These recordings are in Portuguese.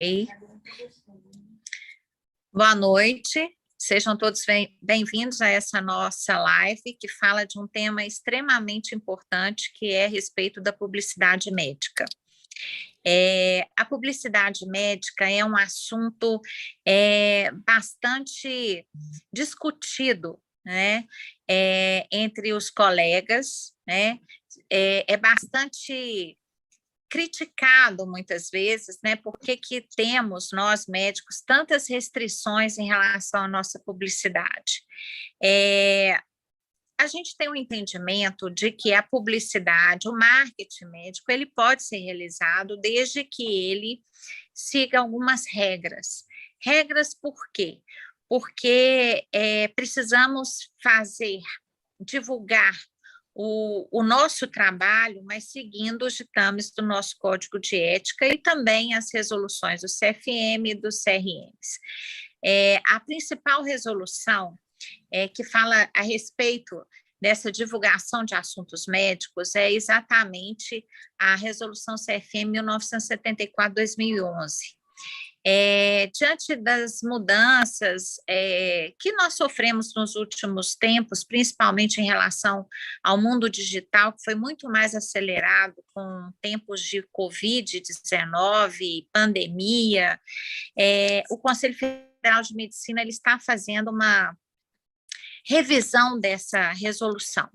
Ei. Boa noite, sejam todos bem-vindos a essa nossa live que fala de um tema extremamente importante que é a respeito da publicidade médica. A publicidade médica é um assunto bastante discutido, né, entre os colegas, né, é bastante criticado muitas vezes, né? Por que temos, nós médicos, tantas restrições em relação à nossa publicidade? A gente tem um entendimento de que a publicidade, o marketing médico, ele pode ser realizado desde que ele siga algumas regras. Regras por quê? Porque precisamos divulgar o nosso trabalho, mas seguindo os ditames do nosso Código de Ética e também as resoluções do CFM e dos CRMs. A principal resolução que fala a respeito dessa divulgação de assuntos médicos é exatamente a resolução CFM 1974/2011. Diante das mudanças que nós sofremos nos últimos tempos, principalmente em relação ao mundo digital, que foi muito mais acelerado com tempos de Covid-19, pandemia, o Conselho Federal de Medicina ele está fazendo uma revisão dessa resolução.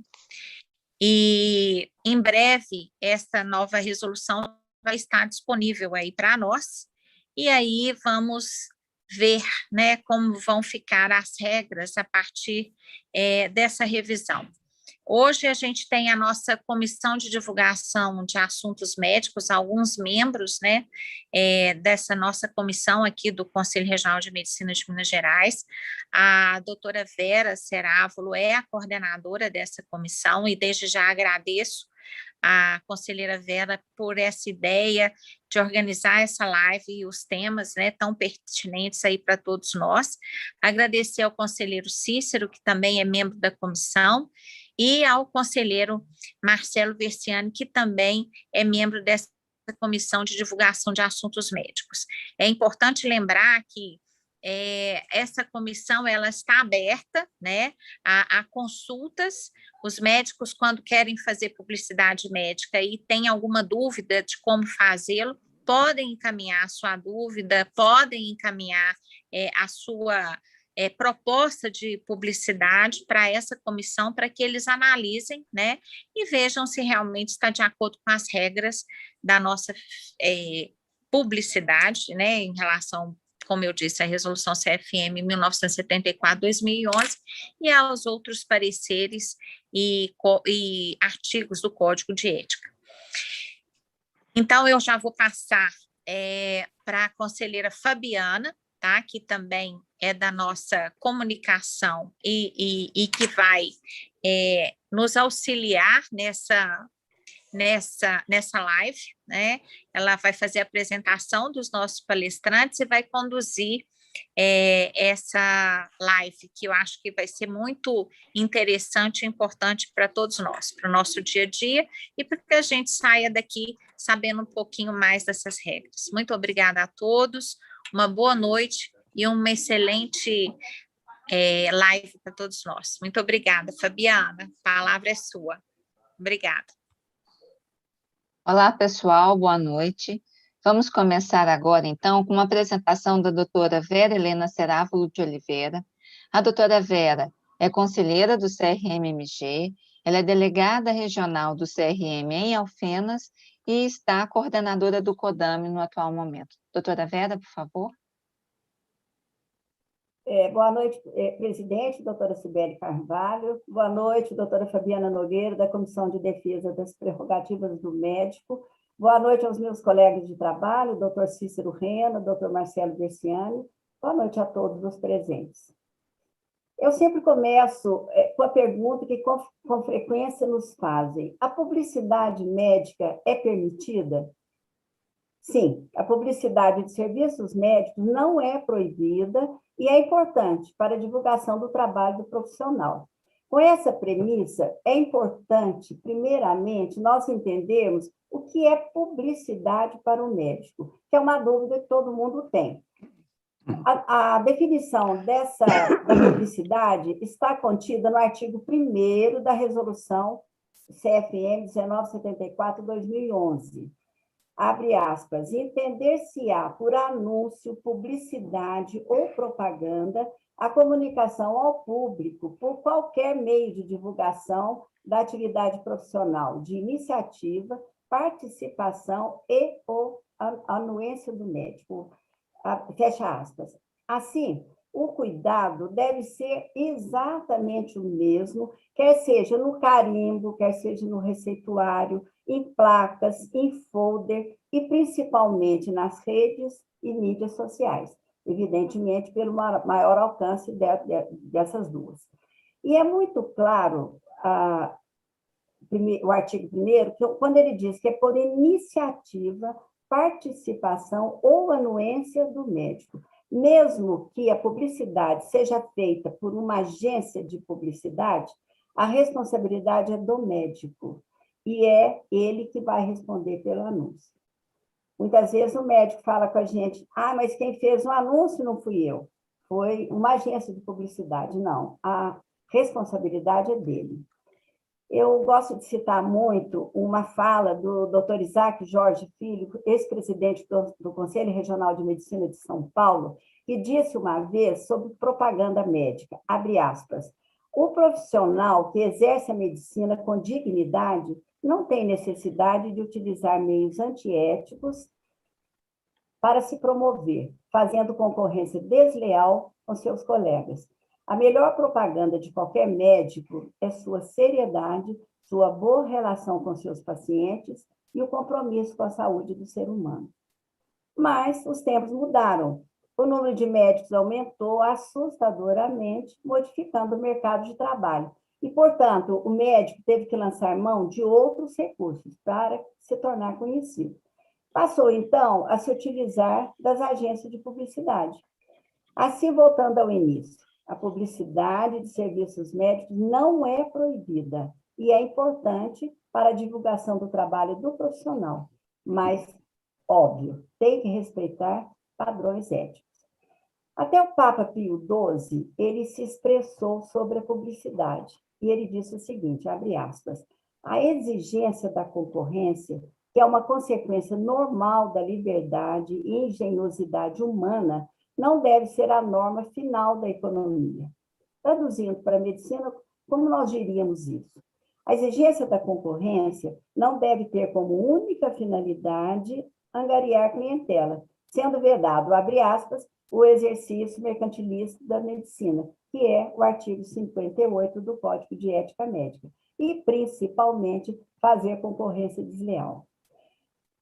E, em breve, essa nova resolução vai estar disponível aí para nós, e aí vamos ver, né, como vão ficar as regras a partir dessa revisão. Hoje a gente tem a nossa comissão de divulgação de assuntos médicos, alguns membros, né, dessa nossa comissão aqui do Conselho Regional de Medicina de Minas Gerais. A doutora Vera Cerávulo é a coordenadora dessa comissão e desde já agradeço a conselheira Vera por essa ideia de organizar essa live e os temas, né, tão pertinentes aí para todos nós. Agradecer ao conselheiro Cícero, que também é membro da comissão, e ao conselheiro Marcelo Versiani, que também é membro dessa comissão de divulgação de assuntos médicos. É importante lembrar que essa comissão ela está aberta, né, a consultas. Os médicos, quando querem fazer publicidade médica e têm alguma dúvida de como fazê-lo, podem encaminhar a sua dúvida, podem encaminhar a sua proposta de publicidade para essa comissão, para que eles analisem, né, e vejam se realmente está de acordo com as regras da nossa publicidade, né, em relação, como eu disse, à resolução CFM 1974/2011 e aos outros pareceres e artigos do Código de Ética. Então, eu já vou passar para a conselheira Fabiana, tá? Que também é da nossa comunicação e que vai nos auxiliar nessa live, né? Ela vai fazer a apresentação dos nossos palestrantes e vai conduzir essa live, que eu acho que vai ser muito interessante e importante para todos nós, para o nosso dia a dia e para que a gente saia daqui sabendo um pouquinho mais dessas regras. Muito obrigada a todos, uma boa noite e uma excelente live para todos nós. Muito obrigada, Fabiana, a palavra é sua. Obrigada. Olá, pessoal, boa noite. Vamos começar agora, então, com uma apresentação da doutora Vera Helena Cerávulo de Oliveira. A doutora Vera é conselheira do CRM-MG, ela é delegada regional do CRM em Alfenas e está coordenadora do CODAME no atual momento. Doutora Vera, por favor. Boa noite, presidente, doutora Cibele Carvalho. Boa noite, doutora Fabiana Nogueira, da Comissão de Defesa das Prerrogativas do Médico. Boa noite aos meus colegas de trabalho, doutor Cícero Rena, doutor Marcelo Versiani. Boa noite a todos os presentes. Eu sempre começo com a pergunta que com frequência nos fazem: a publicidade médica é permitida? Sim, a publicidade de serviços médicos não é proibida e é importante para a divulgação do trabalho do profissional. Com essa premissa, é importante, primeiramente, nós entendermos o que é publicidade para o médico, que é uma dúvida que todo mundo tem. A definição da publicidade está contida no artigo 1º da Resolução CFM 1974/2011. Abre aspas, entender-se-á por anúncio, publicidade ou propaganda a comunicação ao público por qualquer meio de divulgação da atividade profissional, de iniciativa, participação e ou anuência do médico. Fecha aspas. Assim, o cuidado deve ser exatamente o mesmo, quer seja no carimbo, quer seja no receituário, em placas, em folder e principalmente nas redes e mídias sociais, evidentemente pelo maior alcance dessas duas. E é muito claro o artigo 1º, que quando ele diz que é por iniciativa, participação ou anuência do médico. Mesmo que a publicidade seja feita por uma agência de publicidade, a responsabilidade é do médico e é ele que vai responder pelo anúncio. Muitas vezes o médico fala com a gente, mas quem fez o anúncio não fui eu, foi uma agência de publicidade. Não, a responsabilidade é dele. Eu gosto de citar muito uma fala do Dr. Isaac Jorge Filho, ex-presidente do Conselho Regional de Medicina de São Paulo, que disse uma vez sobre propaganda médica, abre aspas, o profissional que exerce a medicina com dignidade não tem necessidade de utilizar meios antiéticos para se promover, fazendo concorrência desleal com seus colegas. A melhor propaganda de qualquer médico é sua seriedade, sua boa relação com seus pacientes e o compromisso com a saúde do ser humano. Mas os tempos mudaram. O número de médicos aumentou assustadoramente, modificando o mercado de trabalho. E, portanto, o médico teve que lançar mão de outros recursos para se tornar conhecido. Passou, então, a se utilizar das agências de publicidade. Assim, voltando ao início, a publicidade de serviços médicos não é proibida e é importante para a divulgação do trabalho do profissional, mas, óbvio, tem que respeitar padrões éticos. Até o Papa Pio XII, ele se expressou sobre a publicidade e ele disse o seguinte, abre aspas, a exigência da concorrência, que é uma consequência normal da liberdade e engenhosidade humana, não deve ser a norma final da economia. Traduzindo para a medicina, como nós diríamos isso? A exigência da concorrência não deve ter como única finalidade angariar clientela, sendo vedado, abre aspas, o exercício mercantilista da medicina, que é o artigo 58 do Código de Ética Médica, e, principalmente, fazer concorrência desleal.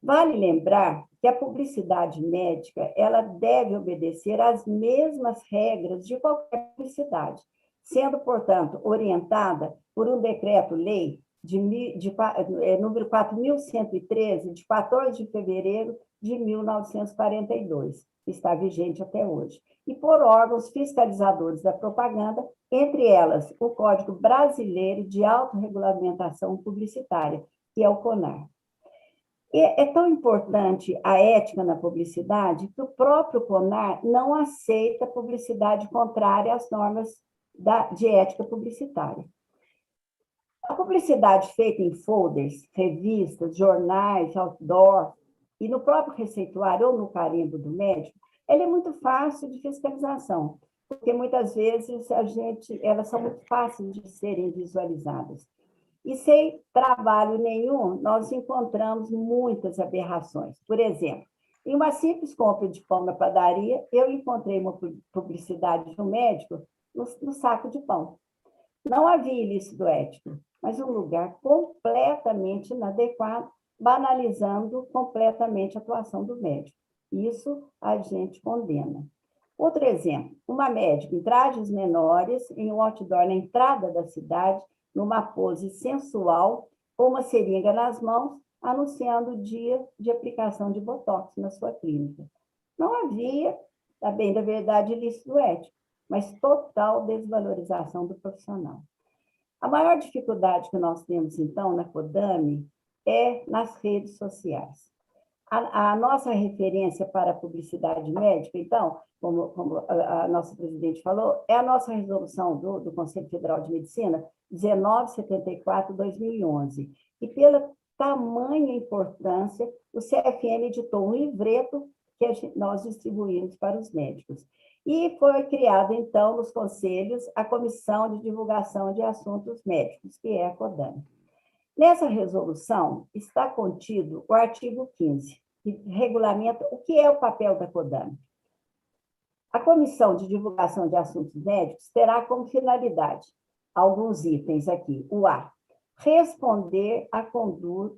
Vale lembrar que a publicidade médica ela deve obedecer às mesmas regras de qualquer publicidade, sendo, portanto, orientada por um decreto-lei número 4.113, de 14 de fevereiro de 1942, que está vigente até hoje, e por órgãos fiscalizadores da propaganda, entre elas o Código Brasileiro de Autorregulamentação Publicitária, que é o CONAR. É tão importante a ética na publicidade que o próprio CONAR não aceita publicidade contrária às normas de ética publicitária. A publicidade feita em folders, revistas, jornais, outdoor e no próprio receituário ou no carimbo do médico, ela é muito fácil de fiscalização, porque muitas vezes elas são muito fáceis de serem visualizadas. E sem trabalho nenhum, nós encontramos muitas aberrações. Por exemplo, em uma simples compra de pão na padaria, eu encontrei uma publicidade de um médico no saco de pão. Não havia ilícito ético, mas um lugar completamente inadequado, banalizando completamente a atuação do médico. Isso a gente condena. Outro exemplo, uma médica em trajes menores, em um outdoor na entrada da cidade, numa pose sensual, com uma seringa nas mãos, anunciando o dia de aplicação de botox na sua clínica. Não havia, a bem da verdade, ilícito ético, mas total desvalorização do profissional. A maior dificuldade que nós temos, então, na CODAME é nas redes sociais. A nossa referência para a publicidade médica, então, como a nossa presidente falou, é a nossa resolução do Conselho Federal de Medicina 1974/2011. E pela tamanha importância, o CFM editou um livreto que nós distribuímos para os médicos. E foi criada, então, nos conselhos, a Comissão de Divulgação de Assuntos Médicos, que é a CODAME. Nessa resolução está contido o artigo 15, que regulamenta o que é o papel da CODAME. A Comissão de Divulgação de Assuntos Médicos terá como finalidade alguns itens aqui. O A, responder a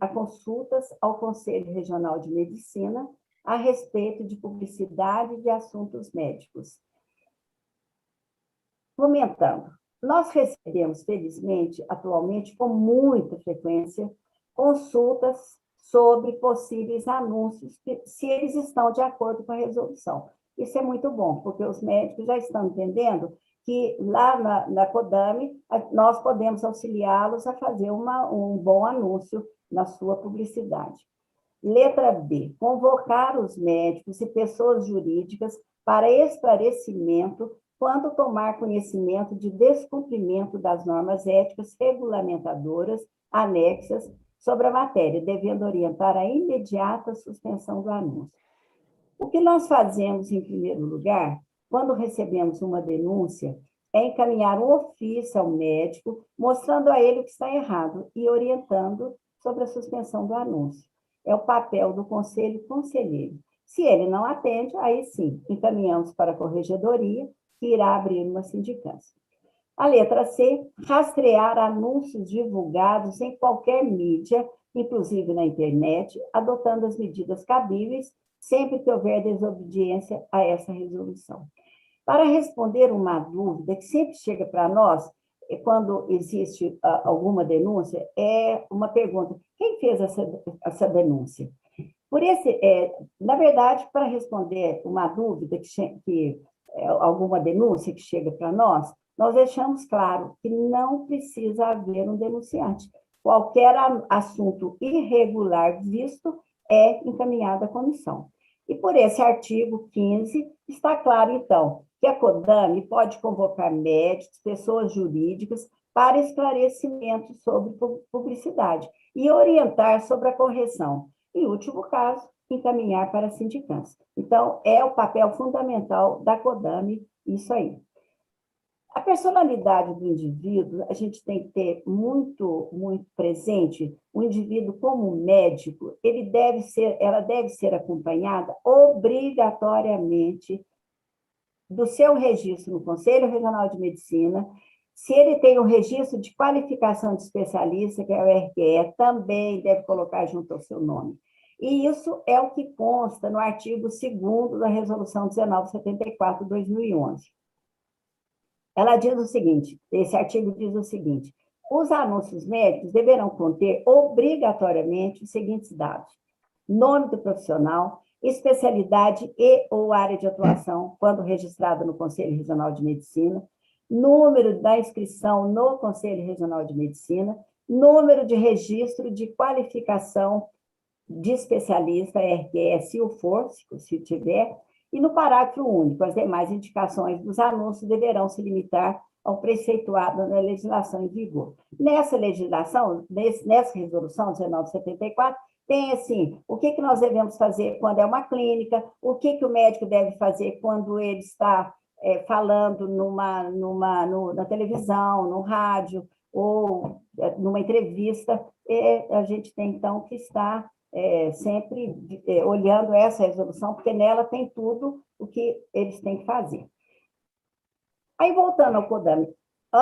consultas ao Conselho Regional de Medicina a respeito de publicidade de assuntos médicos. Comentando, nós recebemos, felizmente, atualmente, com muita frequência, consultas sobre possíveis anúncios, se eles estão de acordo com a resolução. Isso é muito bom, porque os médicos já estão entendendo que lá na CODAME nós podemos auxiliá-los a fazer um bom anúncio na sua publicidade. Letra B, convocar os médicos e pessoas jurídicas para esclarecimento quando tomar conhecimento de descumprimento das normas éticas regulamentadoras anexas sobre a matéria, devendo orientar a imediata suspensão do anúncio. O que nós fazemos, em primeiro lugar, quando recebemos uma denúncia, é encaminhar um ofício ao médico, mostrando a ele o que está errado e orientando sobre a suspensão do anúncio. É o papel do conselho conselheiro. Se ele não atende, aí sim, encaminhamos para a corregedoria, que irá abrir uma sindicância. A letra C, rastrear anúncios divulgados em qualquer mídia, inclusive na internet, adotando as medidas cabíveis, sempre que houver desobediência a essa resolução. Para responder uma dúvida que sempre chega para nós, quando existe alguma denúncia, é uma pergunta: quem fez essa denúncia? Na verdade, para responder uma dúvida, alguma denúncia que chega para nós deixamos claro que não precisa haver um denunciante. Qualquer assunto irregular visto é encaminhado à comissão. E por esse artigo 15, está claro, então, que a CODAME pode convocar médicos, pessoas jurídicas, para esclarecimento sobre publicidade e orientar sobre a correção. Em último caso, encaminhar para a sindicância. Então, é o papel fundamental da CODAME, isso aí. A personalidade do indivíduo, a gente tem que ter muito, muito presente. O indivíduo, como médico, ela deve ser acompanhada obrigatoriamente do seu registro no Conselho Regional de Medicina. Se ele tem o registro de qualificação de especialista, que é o RQE, também deve colocar junto ao seu nome. E isso é o que consta no artigo 2º da Resolução 1974/2011. Ela diz o seguinte, esse artigo diz o seguinte: os anúncios médicos deverão conter obrigatoriamente os seguintes dados: nome do profissional, especialidade e ou área de atuação, quando registrado no Conselho Regional de Medicina, número da inscrição no Conselho Regional de Medicina, número de registro de qualificação de especialista, RQE, se o for, se tiver, e no parágrafo único, as demais indicações dos anúncios deverão se limitar ao preceituado na legislação em vigor. Nessa legislação, nessa resolução 1974, tem assim, o que nós devemos fazer quando é uma clínica, o que o médico deve fazer quando ele está falando na televisão, no rádio, ou numa entrevista, a gente tem, então, que estar sempre olhando essa resolução, porque nela tem tudo o que eles têm que fazer. Aí, voltando ao CODAME,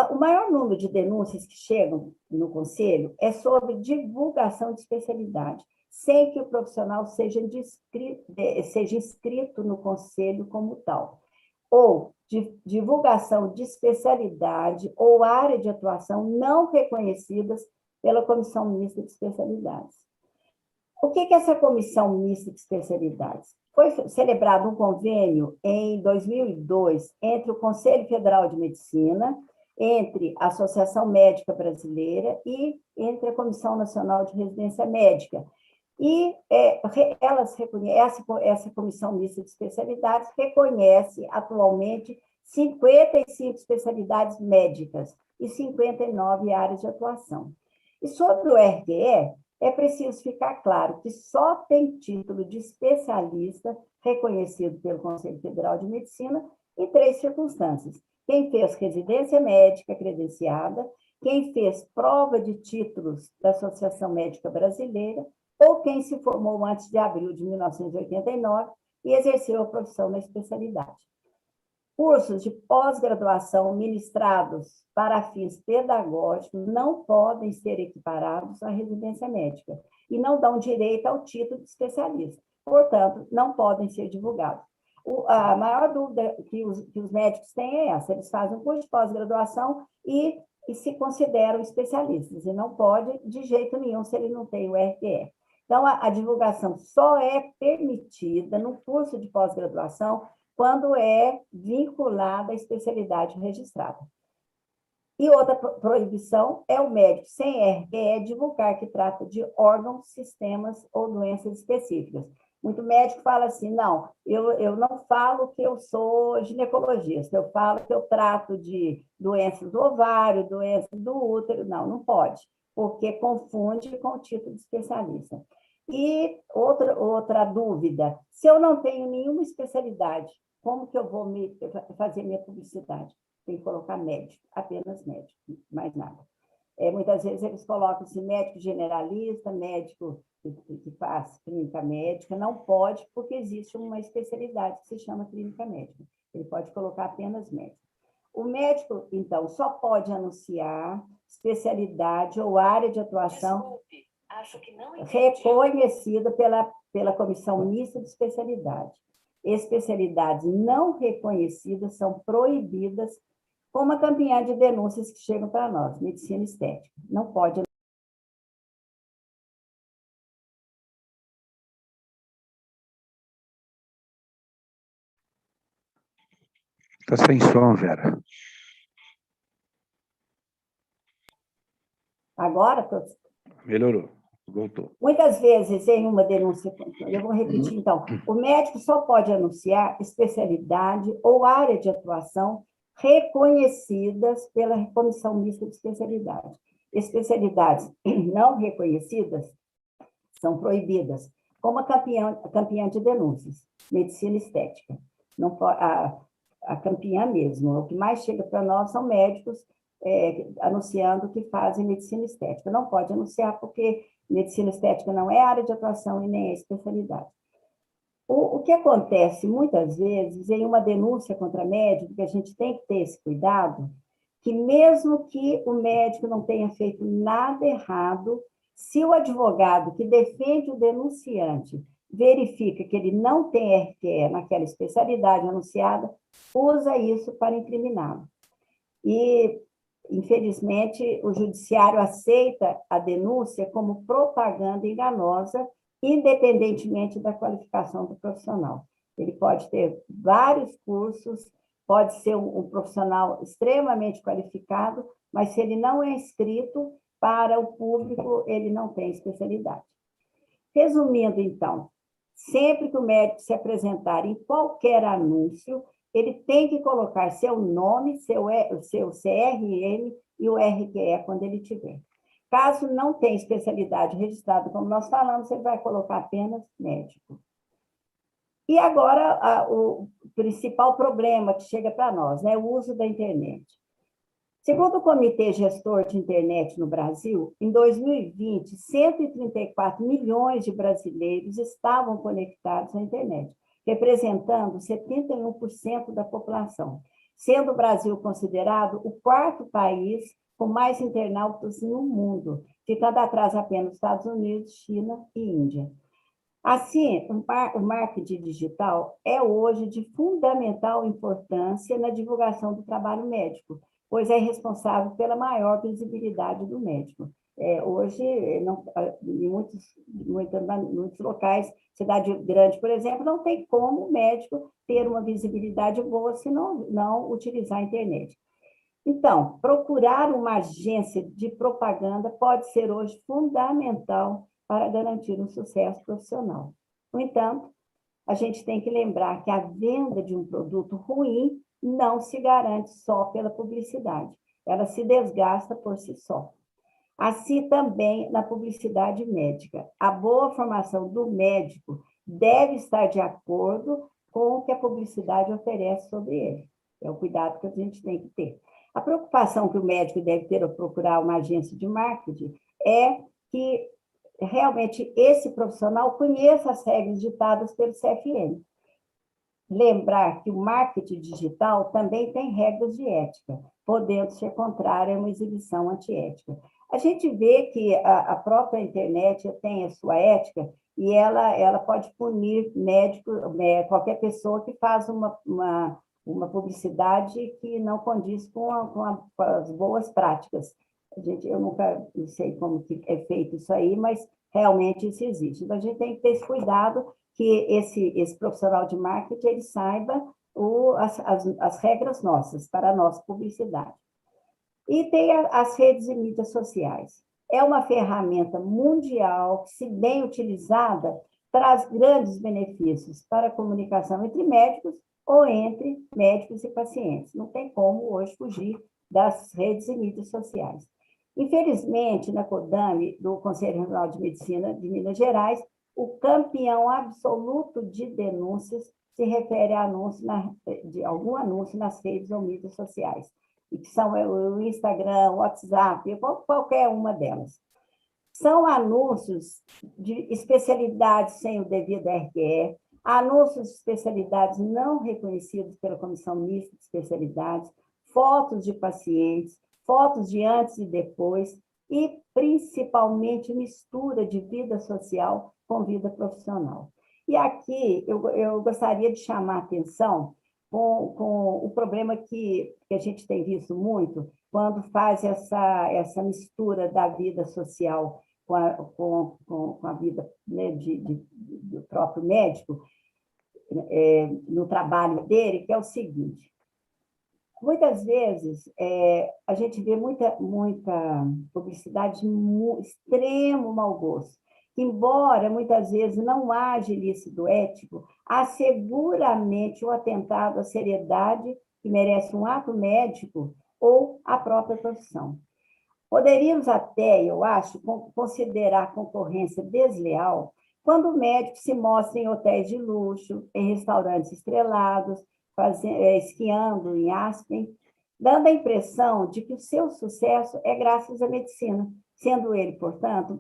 o maior número de denúncias que chegam no Conselho é sobre divulgação de especialidade, sem que o profissional seja inscrito no Conselho como tal, ou de divulgação de especialidade ou área de atuação não reconhecidas pela Comissão Mista de Especialidades. O que é essa Comissão Mista de Especialidades? Foi celebrado um convênio em 2002 entre o Conselho Federal de Medicina, entre a Associação Médica Brasileira e entre a Comissão Nacional de Residência Médica. E essa Comissão Mista de Especialidades reconhece atualmente 55 especialidades médicas e 59 áreas de atuação. E sobre o RQE, é preciso ficar claro que só tem título de especialista reconhecido pelo Conselho Federal de Medicina em 3 circunstâncias. Quem fez residência médica credenciada, quem fez prova de títulos da Associação Médica Brasileira, ou quem se formou antes de abril de 1989 e exerceu a profissão na especialidade. Cursos de pós-graduação ministrados para fins pedagógicos não podem ser equiparados à residência médica e não dão direito ao título de especialista. Portanto, não podem ser divulgados. A maior dúvida que os médicos têm é essa: eles fazem um curso de pós-graduação e se consideram especialistas, e não pode de jeito nenhum se ele não tem o RQE. Então, a divulgação só é permitida no curso de pós-graduação quando é vinculada à especialidade registrada. E outra proibição é o médico sem RQE divulgar que trata de órgãos, sistemas ou doenças específicas. Muito médico fala assim: não, eu não falo que eu sou ginecologista, eu falo que eu trato de doenças do ovário, doenças do útero. Não, não pode, porque confunde com o título de especialista. E outra dúvida: se eu não tenho nenhuma especialidade, como que eu vou fazer minha publicidade? Tem que colocar médico, apenas médico, mais nada. Muitas vezes eles colocam assim, médico generalista, médico que faz clínica médica. Não pode, porque existe uma especialidade que se chama clínica médica. Ele pode colocar apenas médico. O médico, então, só pode anunciar especialidade ou área de atuação. Desculpe, acho que não entendi. Reconhecida pela Comissão Mista de Especialidade. Especialidades não reconhecidas são proibidas, como a campanha de denúncias que chegam para nós, medicina estética. Não pode. Está sem som, Vera. Agora, Melhorou, voltou. muitas vezes, em uma denúncia, eu vou repetir, então, o médico só pode anunciar especialidade ou área de atuação reconhecidas pela Comissão Mista de Especialidade. Especialidades não reconhecidas são proibidas, como a campeã de denúncias, medicina estética. Não, a campeã mesmo, o que mais chega para nós são médicos anunciando que fazem medicina estética. Não pode anunciar porque medicina estética não é área de atuação e nem é especialidade. O que acontece muitas vezes em uma denúncia contra médico, que a gente tem que ter esse cuidado, que mesmo que o médico não tenha feito nada errado, se o advogado que defende o denunciante verifica que ele não tem RQE naquela especialidade anunciada, usa isso para incriminá-lo. E, infelizmente, o judiciário aceita a denúncia como propaganda enganosa, independentemente da qualificação do profissional. Ele pode ter vários cursos, pode ser um profissional extremamente qualificado, mas se ele não é inscrito para o público, ele não tem especialidade. Resumindo, então, sempre que o médico se apresentar em qualquer anúncio, ele tem que colocar seu nome, seu CRM e o RQE quando ele tiver. Caso não tenha especialidade registrada, como nós falamos, ele vai colocar apenas médico. E agora, o principal problema que chega para nós, né, o uso da internet. Segundo o Comitê Gestor de Internet no Brasil, em 2020, 134 milhões de brasileiros estavam conectados à internet, representando 71% da população, sendo o Brasil considerado o 4º país com mais internautas no mundo, ficando atrás apenas dos Estados Unidos, China e Índia. Assim, o marketing digital é hoje de fundamental importância na divulgação do trabalho médico, pois é responsável pela maior visibilidade do médico. Hoje, em muitos locais, cidade grande, por exemplo, não tem como o médico ter uma visibilidade boa se não utilizar a internet. Então, procurar uma agência de propaganda pode ser hoje fundamental para garantir um sucesso profissional. No entanto, a gente tem que lembrar que a venda de um produto ruim não se garante só pela publicidade. Ela se desgasta por si só. Assim também na publicidade médica. A boa formação do médico deve estar de acordo com o que a publicidade oferece sobre ele. É o cuidado que a gente tem que ter. A preocupação que o médico deve ter ao procurar uma agência de marketing é que realmente esse profissional conheça as regras ditadas pelo CFM. Lembrar que o marketing digital também tem regras de ética, podendo ser contrária a uma exibição antiética. A gente vê que a própria internet tem a sua ética e ela pode punir médico, qualquer pessoa que faz uma publicidade que não condiz com as boas práticas. Eu nunca sei como que é feito isso aí, mas realmente isso existe. Então, a gente tem que ter esse cuidado que esse profissional de marketing ele saiba as regras nossas para a nossa publicidade. E tem as redes e mídias sociais. É uma ferramenta mundial que, se bem utilizada, traz grandes benefícios para a comunicação entre médicos ou entre médicos e pacientes. Não tem como hoje fugir das redes e mídias sociais. Infelizmente, na CODAME, do Conselho Regional de Medicina de Minas Gerais, o campeão absoluto de denúncias se refere a de algum anúncio nas redes ou mídias sociais, e que são o Instagram, o WhatsApp, qualquer uma delas. São anúncios de especialidades sem o devido RQE, anúncios de especialidades não reconhecidos pela Comissão Mista de Especialidades, fotos de pacientes, fotos de antes e depois, e principalmente mistura de vida social com vida profissional. E aqui eu gostaria de chamar a atenção com o problema que a gente tem visto muito quando faz essa mistura da vida social com a vida, né, do próprio médico, no trabalho dele, que é o seguinte: muitas vezes a gente vê muita publicidade de extremo mau gosto, que, embora muitas vezes não haja ilícito ético, há seguramente um atentado à seriedade que merece um ato médico ou a própria profissão. Poderíamos até, eu acho, considerar a concorrência desleal quando o médico se mostra em hotéis de luxo, em restaurantes estrelados, esquiando em Aspen, dando a impressão de que o seu sucesso é graças à medicina, sendo ele, portanto,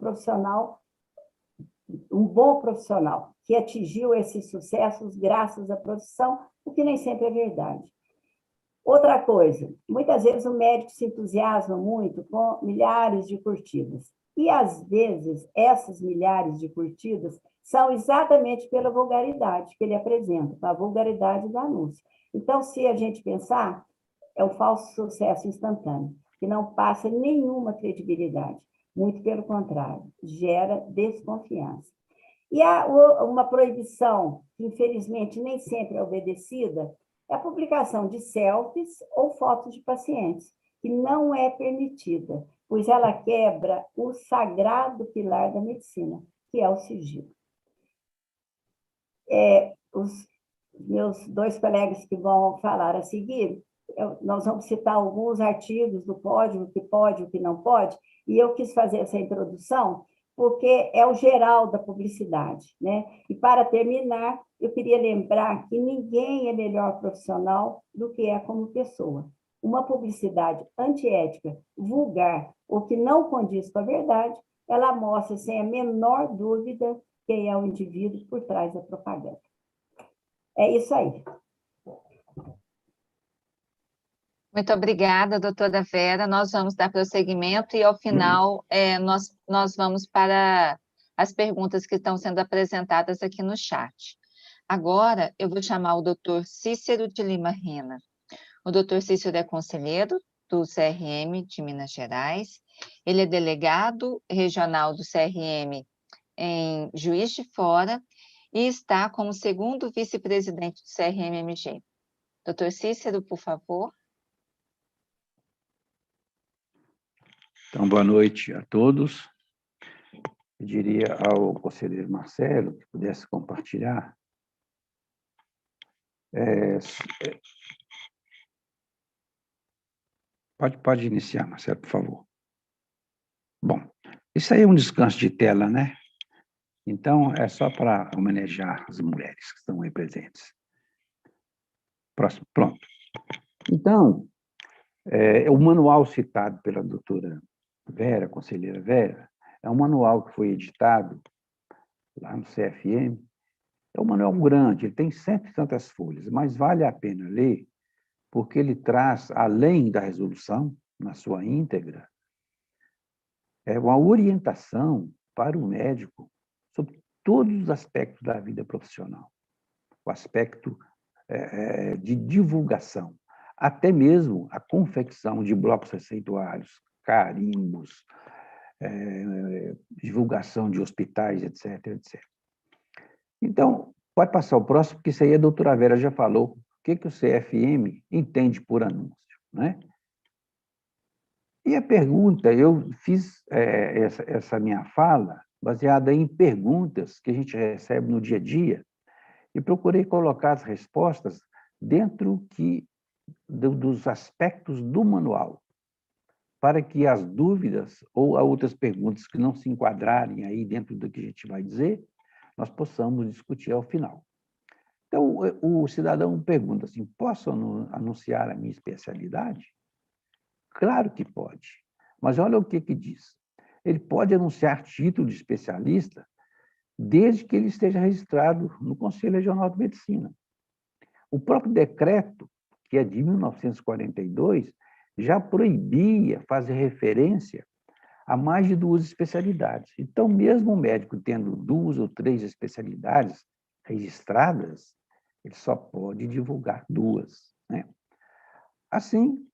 um bom profissional, que atingiu esses sucessos graças à profissão, o que nem sempre é verdade. Outra coisa, muitas vezes o médico se entusiasma muito com milhares de curtidas. E, às vezes, essas milhares de curtidas são exatamente pela vulgaridade que ele apresenta, a vulgaridade do anúncio. Então, se a gente pensar, é um falso sucesso instantâneo, que não passa nenhuma credibilidade. Muito pelo contrário, gera desconfiança. E há uma proibição, que infelizmente nem sempre é obedecida, é a publicação de selfies ou fotos de pacientes, que não é permitida, pois ela quebra o sagrado pilar da medicina, que é o sigilo. Os meus dois colegas que vão falar a seguir, nós vamos citar alguns artigos do Pódio, o que não pode, e eu quis fazer essa introdução porque é o geral da publicidade, né? E, para terminar, eu queria lembrar que ninguém é melhor profissional do que é como pessoa. Uma publicidade antiética, vulgar, ou que não condiz com a verdade, ela mostra sem a menor dúvida quem é o indivíduo por trás da propaganda. É isso aí. Muito obrigada, doutora Vera. Nós vamos dar prosseguimento e, ao final, nós vamos para as perguntas que estão sendo apresentadas aqui no chat. Agora, eu vou chamar o doutor Cícero de Lima Rena. O doutor Cícero é conselheiro do CRM de Minas Gerais. Ele é delegado regional do CRM em Juiz de Fora e está como segundo vice-presidente do CRM-MG. Doutor Cícero, por favor. Então, boa noite a todos. Eu diria ao conselheiro Marcelo que pudesse compartilhar. Pode iniciar, Marcelo, por favor. Bom, isso aí é um descanso de tela, né? Então, é só para homenagear as mulheres que estão aí presentes. Próximo, pronto. Então, o manual citado pela doutora Vera, conselheira Vera, é um manual que foi editado lá no CFM. É um manual grande, ele tem 100 e tantas folhas, mas vale a pena ler, porque ele traz, além da resolução, na sua íntegra, uma orientação para o médico sobre todos os aspectos da vida profissional. O aspecto de divulgação, até mesmo a confecção de blocos receituários, carimbos, divulgação de hospitais, etc, etc. Então, pode passar o próximo, porque isso aí a doutora Vera já falou, o que o CFM entende por anúncio, né? E a pergunta, eu fiz essa minha fala baseada em perguntas que a gente recebe no dia a dia e procurei colocar as respostas dentro dos aspectos do manual, para que as dúvidas ou outras perguntas que não se enquadrarem aí dentro do que a gente vai dizer, nós possamos discutir ao final. Então, o cidadão pergunta assim, posso anunciar a minha especialidade? Claro que pode, mas olha o que diz. Ele pode anunciar título de especialista desde que ele esteja registrado no Conselho Regional de Medicina. O próprio decreto, que é de 1942, já proibia fazer referência a mais de 2 especialidades. Então, mesmo o médico tendo 2 ou 3 especialidades registradas, ele só pode divulgar 2, né? Assim,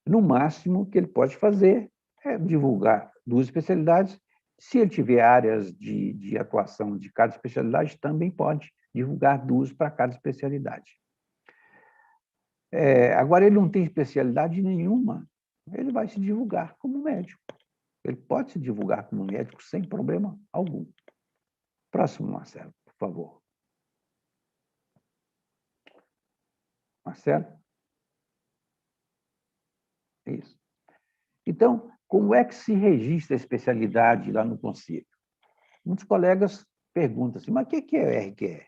no máximo, o que ele pode fazer é divulgar 2 especialidades. Se ele tiver áreas de atuação de cada especialidade, também pode divulgar 2 para cada especialidade. Agora, ele não tem especialidade nenhuma, ele vai se divulgar como médico. Ele pode se divulgar como médico sem problema algum. Próximo, Marcelo, por favor. Marcelo? Isso. Então, como é que se registra a especialidade lá no conselho? Muitos colegas perguntam assim, mas o que é o RQE?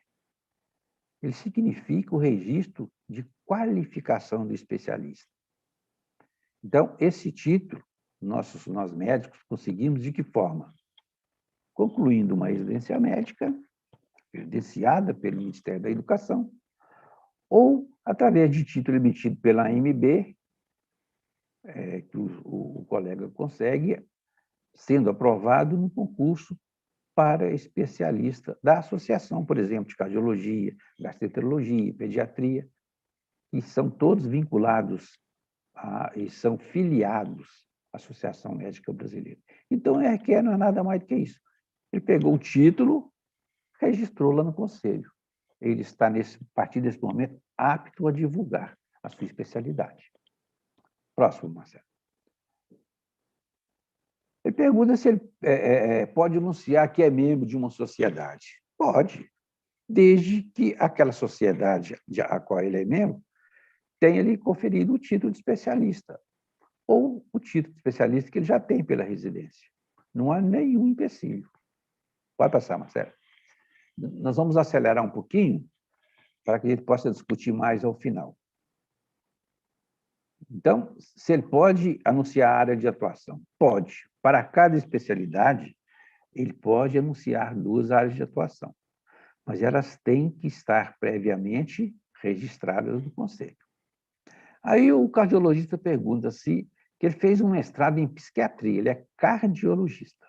Ele significa o registro de qualificação do especialista. Então, esse título, nós médicos conseguimos de que forma? Concluindo uma residência médica, credenciada pelo Ministério da Educação, ou através de título emitido pela AMB, que o colega consegue, sendo aprovado no concurso para especialista da associação, por exemplo, de cardiologia, gastroenterologia, pediatria, e são todos vinculados e são filiados à Associação Médica Brasileira. Então, o RQE não é nada mais do que isso. Ele pegou o título, registrou lá no Conselho. Ele está, a partir desse momento, apto a divulgar a sua especialidade. Próximo, Marcelo. Ele pergunta se ele pode anunciar que é membro de uma sociedade. Pode, desde que aquela sociedade a qual ele é membro tenha lhe conferido o título de especialista, ou o título de especialista que ele já tem pela residência. Não há nenhum empecilho. Pode passar, Marcelo. Nós vamos acelerar um pouquinho para que a gente possa discutir mais ao final. Então, se ele pode anunciar a área de atuação? Pode. Para cada especialidade, ele pode anunciar 2 áreas de atuação, mas elas têm que estar previamente registradas no Conselho. Aí o cardiologista pergunta se que ele fez um mestrado em psiquiatria, ele é cardiologista.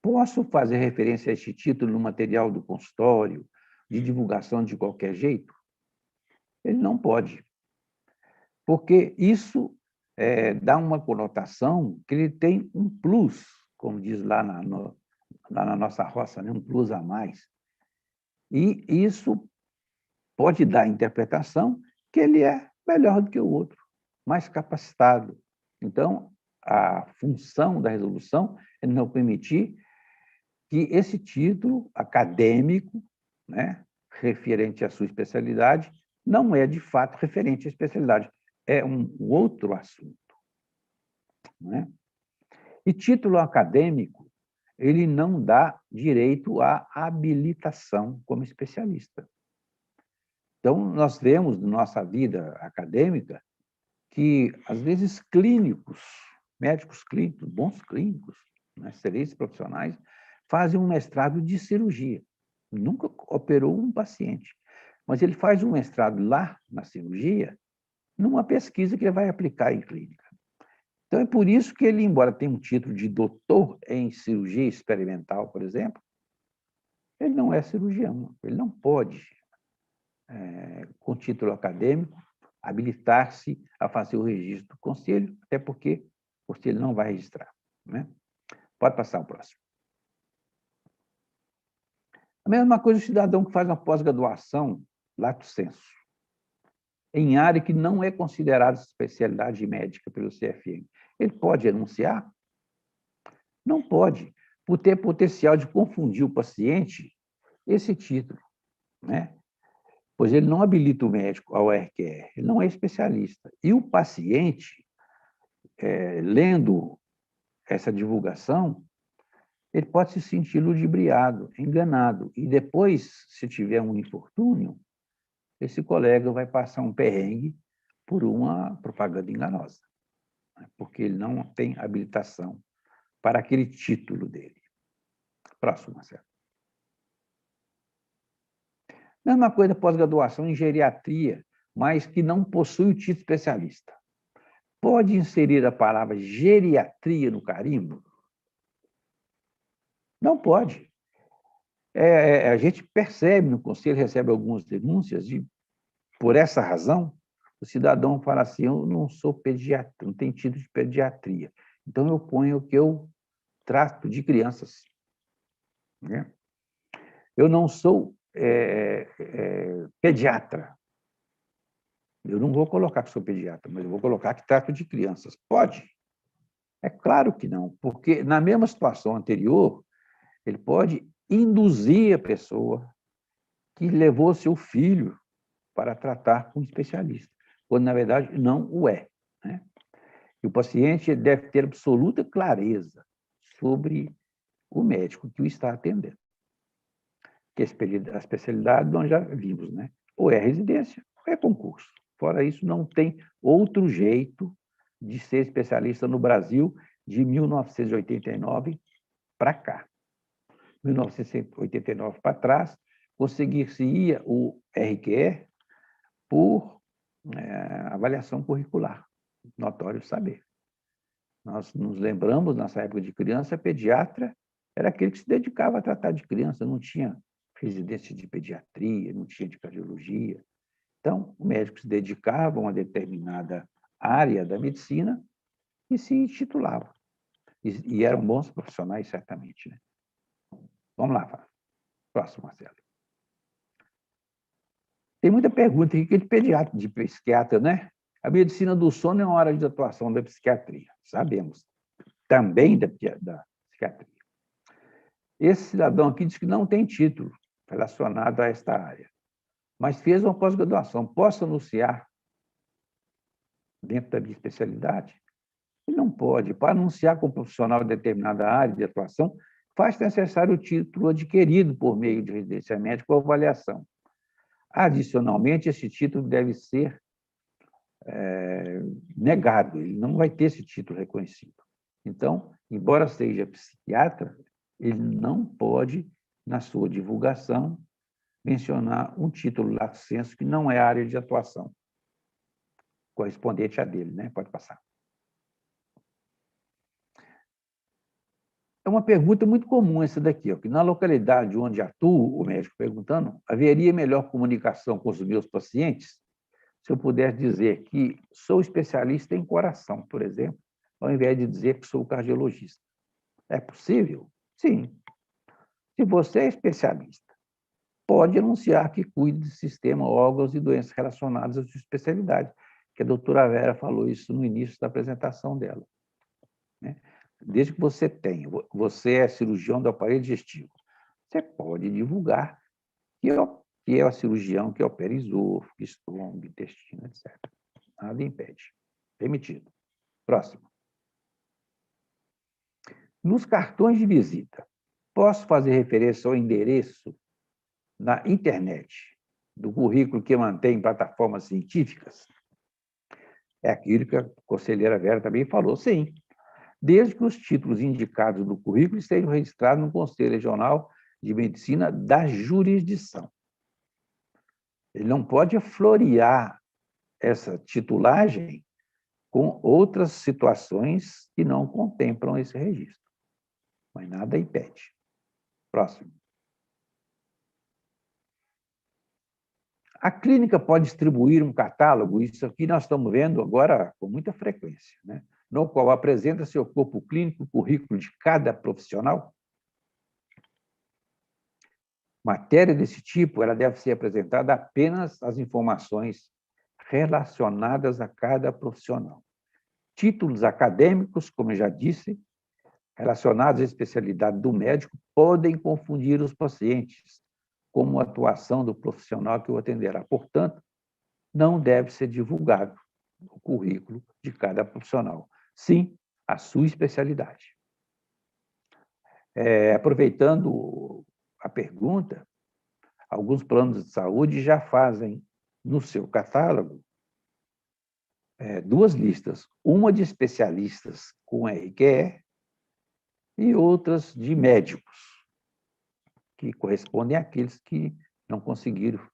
Posso fazer referência a este título no material do consultório, de divulgação de qualquer jeito? Ele não pode, porque isso dá uma conotação que ele tem um plus, como diz lá na nossa roça, né? Um plus a mais. E isso pode dar a interpretação que ele é melhor do que o outro, mais capacitado. Então, a função da resolução é não permitir que esse título acadêmico, né, referente à sua especialidade, não é, de fato, referente à especialidade, é um outro assunto. Né? E título acadêmico, ele não dá direito à habilitação como especialista. Então, nós vemos na nossa vida acadêmica que, às vezes, clínicos, médicos clínicos, bons clínicos, né, excelentes profissionais, fazem um mestrado de cirurgia. Nunca operou um paciente, mas ele faz um mestrado lá na cirurgia, numa pesquisa que ele vai aplicar em clínica. Então, é por isso que ele, embora tenha um título de doutor em cirurgia experimental, por exemplo, ele não é cirurgião, ele não pode, com título acadêmico, habilitar-se a fazer o registro do conselho, até porque o conselho não vai registrar. Né? Pode passar o próximo. A mesma coisa o cidadão que faz uma pós-graduação, lato sensu, em área que não é considerada especialidade médica pelo CFM. Ele pode renunciar? Não pode, por ter potencial de confundir o paciente esse título, né? Pois ele não habilita o médico ao RQR, ele não é especialista. E o paciente, lendo essa divulgação, ele pode se sentir ludibriado, enganado, e depois, se tiver um infortúnio, esse colega vai passar um perrengue por uma propaganda enganosa, porque ele não tem habilitação para aquele título dele. Próximo, Marcelo. Mesma coisa pós-graduação em geriatria, mas que não possui o título especialista. Pode inserir a palavra geriatria no carimbo? Não pode. A gente percebe no conselho, recebe algumas denúncias, por essa razão, o cidadão fala assim, eu não sou pediatra, não tenho título de pediatria, então eu ponho que eu trato de crianças. Né? Eu não sou pediatra. Eu não vou colocar que sou pediatra, mas eu vou colocar que trato de crianças. Pode? É claro que não, porque na mesma situação anterior, ele pode induzir a pessoa que levou seu filho para tratar com um especialista, quando, na verdade, não o é. Né? E o paciente deve ter absoluta clareza sobre o médico que o está atendendo. Que a especialidade nós já vimos, né? Ou é residência, ou é concurso. Fora isso, não tem outro jeito de ser especialista no Brasil de 1989 para cá. 1989 para trás, conseguir-se-ia o RQE por avaliação curricular, notório saber. Nós nos lembramos, nessa época de criança, pediatra era aquele que se dedicava a tratar de criança, não tinha residência de pediatria, não tinha de cardiologia. Então, o médico se dedicava a uma determinada área da medicina e se titulava. E eram bons profissionais, certamente. Né? Vamos lá, Fábio. Próximo, Marcelo. Tem muita pergunta aqui de pediatra, de psiquiatra, né? A medicina do sono é uma área de atuação da psiquiatria, sabemos. Também da psiquiatria. Esse cidadão aqui diz que não tem título relacionado a esta área, mas fez uma pós-graduação. Posso anunciar dentro da minha especialidade? Ele não pode. Para anunciar como profissional de determinada área de atuação, faz necessário o título adquirido por meio de residência médica ou avaliação. Adicionalmente, esse título deve ser negado, ele não vai ter esse título reconhecido. Então, embora seja psiquiatra, ele não pode, na sua divulgação, mencionar um título lato sensu que não é a área de atuação correspondente a dele, né? Pode passar. É uma pergunta muito comum essa daqui, ó, que na localidade onde atuo, o médico perguntando, haveria melhor comunicação com os meus pacientes se eu pudesse dizer que sou especialista em coração, por exemplo, ao invés de dizer que sou cardiologista. É possível? Sim. Se você é especialista, pode anunciar que cuide do sistema, órgãos e doenças relacionadas à sua especialidade, que a doutora Vera falou isso no início da apresentação dela. né? Desde que você tenha, você é cirurgião do aparelho digestivo, você pode divulgar que é o cirurgião que opera esôfago, estômago, intestino, etc. Nada impede. Permitido. Próximo. Nos cartões de visita, posso fazer referência ao endereço na internet do currículo que mantém plataformas científicas? É aquilo que a conselheira Vera também falou, sim. Desde que os títulos indicados no currículo estejam registrados no Conselho Regional de Medicina da jurisdição. Ele não pode florear essa titulagem com outras situações que não contemplam esse registro. Mas nada impede. Próximo. A clínica pode distribuir um catálogo, isso aqui nós estamos vendo agora com muita frequência, né? No qual apresenta seu corpo clínico, o currículo de cada profissional. Matéria desse tipo, ela deve ser apresentada apenas as informações relacionadas a cada profissional. Títulos acadêmicos, como eu já disse, relacionados à especialidade do médico, podem confundir os pacientes com a atuação do profissional que o atenderá. Portanto, não deve ser divulgado o currículo de cada profissional. Sim, a sua especialidade. Aproveitando a pergunta, alguns planos de saúde já fazem no seu catálogo duas listas, uma de especialistas com RQE e outras de médicos, que correspondem àqueles que não conseguiram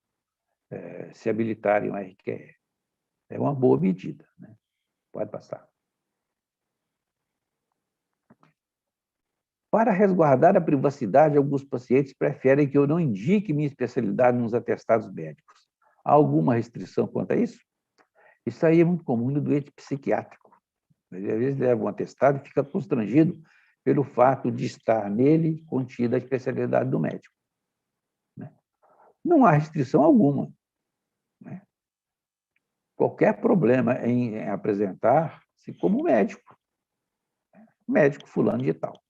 se habilitarem ao RQE. É uma boa medida, né? Pode passar. Para resguardar a privacidade, alguns pacientes preferem que eu não indique minha especialidade nos atestados médicos. Há alguma restrição quanto a isso? Isso aí é muito comum no doente psiquiátrico. Ele, às vezes, leva um atestado e fica constrangido pelo fato de estar nele contida a especialidade do médico, né? Não há restrição alguma, né? Qualquer problema em apresentar-se como médico fulano de tal.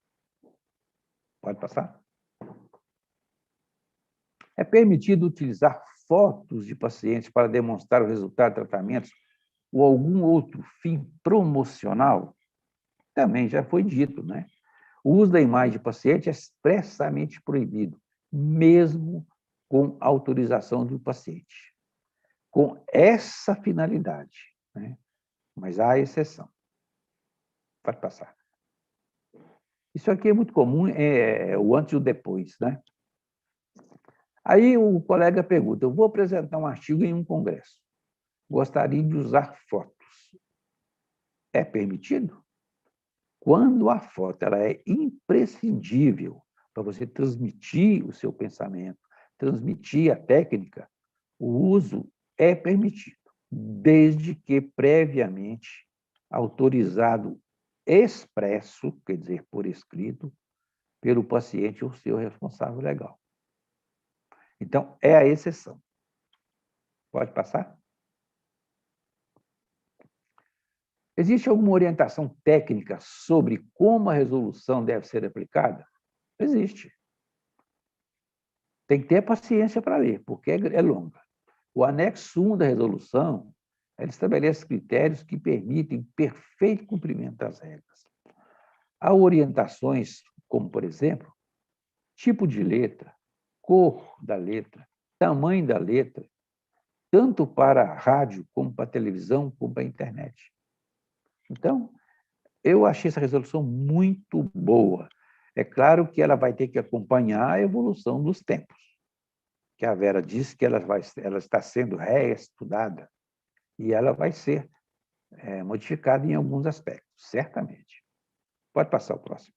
Pode passar? É permitido utilizar fotos de pacientes para demonstrar o resultado de tratamentos ou algum outro fim promocional? Também já foi dito, né? O uso da imagem de paciente é expressamente proibido, mesmo com autorização do paciente, com essa finalidade, né? Mas há exceção. Pode passar. Isso aqui é muito comum, o antes e o depois, né? Aí o colega pergunta, eu vou apresentar um artigo em um congresso, gostaria de usar fotos. É permitido? Quando a foto ela é imprescindível para você transmitir o seu pensamento, transmitir a técnica, o uso é permitido, desde que previamente autorizado expresso, quer dizer, por escrito, pelo paciente ou seu responsável legal. Então, é a exceção. Pode passar? Existe alguma orientação técnica sobre como a resolução deve ser aplicada? Existe. Tem que ter paciência para ler, porque é longa. O anexo 1 da resolução, ela estabelece critérios que permitem perfeito cumprimento das regras. Há orientações, como, por exemplo, tipo de letra, cor da letra, tamanho da letra, tanto para a rádio, como para a televisão, como para a internet. Então, eu achei essa resolução muito boa. É claro que ela vai ter que acompanhar a evolução dos tempos, que a Vera disse que ela está sendo reestudada e ela vai ser modificada em alguns aspectos, certamente. Pode passar o próximo.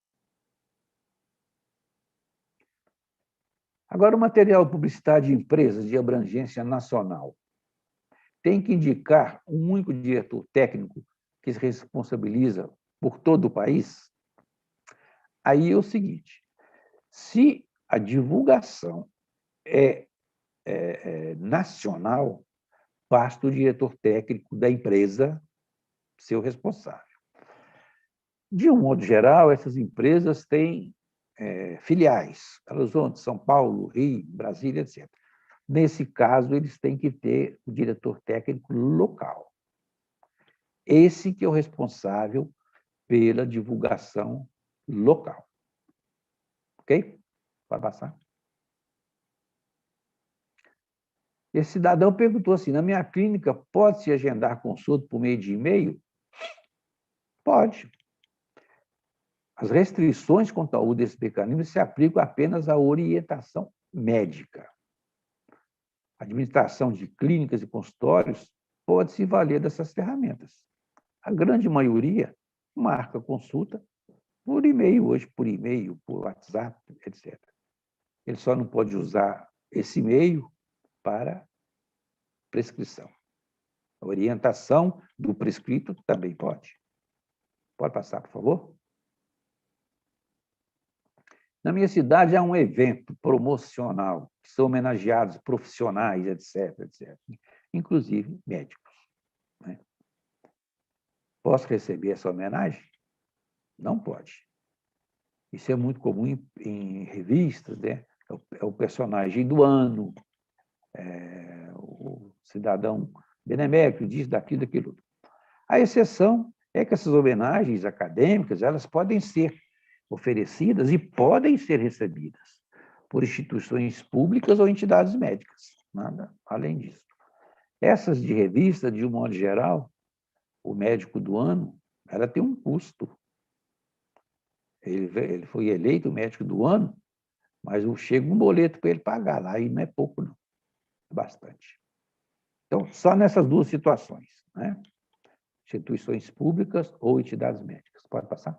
Agora, o material publicitário de empresas de abrangência nacional tem que indicar um único diretor técnico que se responsabiliza por todo o país? Aí é o seguinte, se a divulgação é nacional, basta o diretor técnico da empresa ser o responsável. De um modo geral, essas empresas têm filiais, Belo Horizonte, São Paulo, Rio, Brasília, etc. Nesse caso, eles têm que ter o diretor técnico local. Esse que é o responsável pela divulgação local. Ok? Vai passar. Esse cidadão perguntou assim, na minha clínica, pode-se agendar consulta por meio de e-mail? Pode. As restrições quanto ao uso desse mecanismo se aplicam apenas à orientação médica. A administração de clínicas e consultórios pode se valer dessas ferramentas. A grande maioria marca consulta por e-mail, hoje por e-mail, por WhatsApp, etc. Ele só não pode usar esse e-mail para prescrição. A orientação do prescrito também pode. Pode passar, por favor? Na minha cidade há um evento promocional, que são homenageados profissionais, etc., etc., inclusive médicos. Né? Posso receber essa homenagem? Não pode. Isso é muito comum em revistas, né? É o personagem do ano, o cidadão benemérito, diz daquilo, daquilo. A exceção é que essas homenagens acadêmicas elas podem ser oferecidas e podem ser recebidas por instituições públicas ou entidades médicas, nada além disso. Essas de revista, de um modo geral, o médico do ano, ela tem um custo. Ele foi eleito o médico do ano, mas chega um boleto para ele pagar lá, e não é pouco, não. É bastante. Então, só nessas duas situações, né? Instituições públicas ou entidades médicas. Pode passar?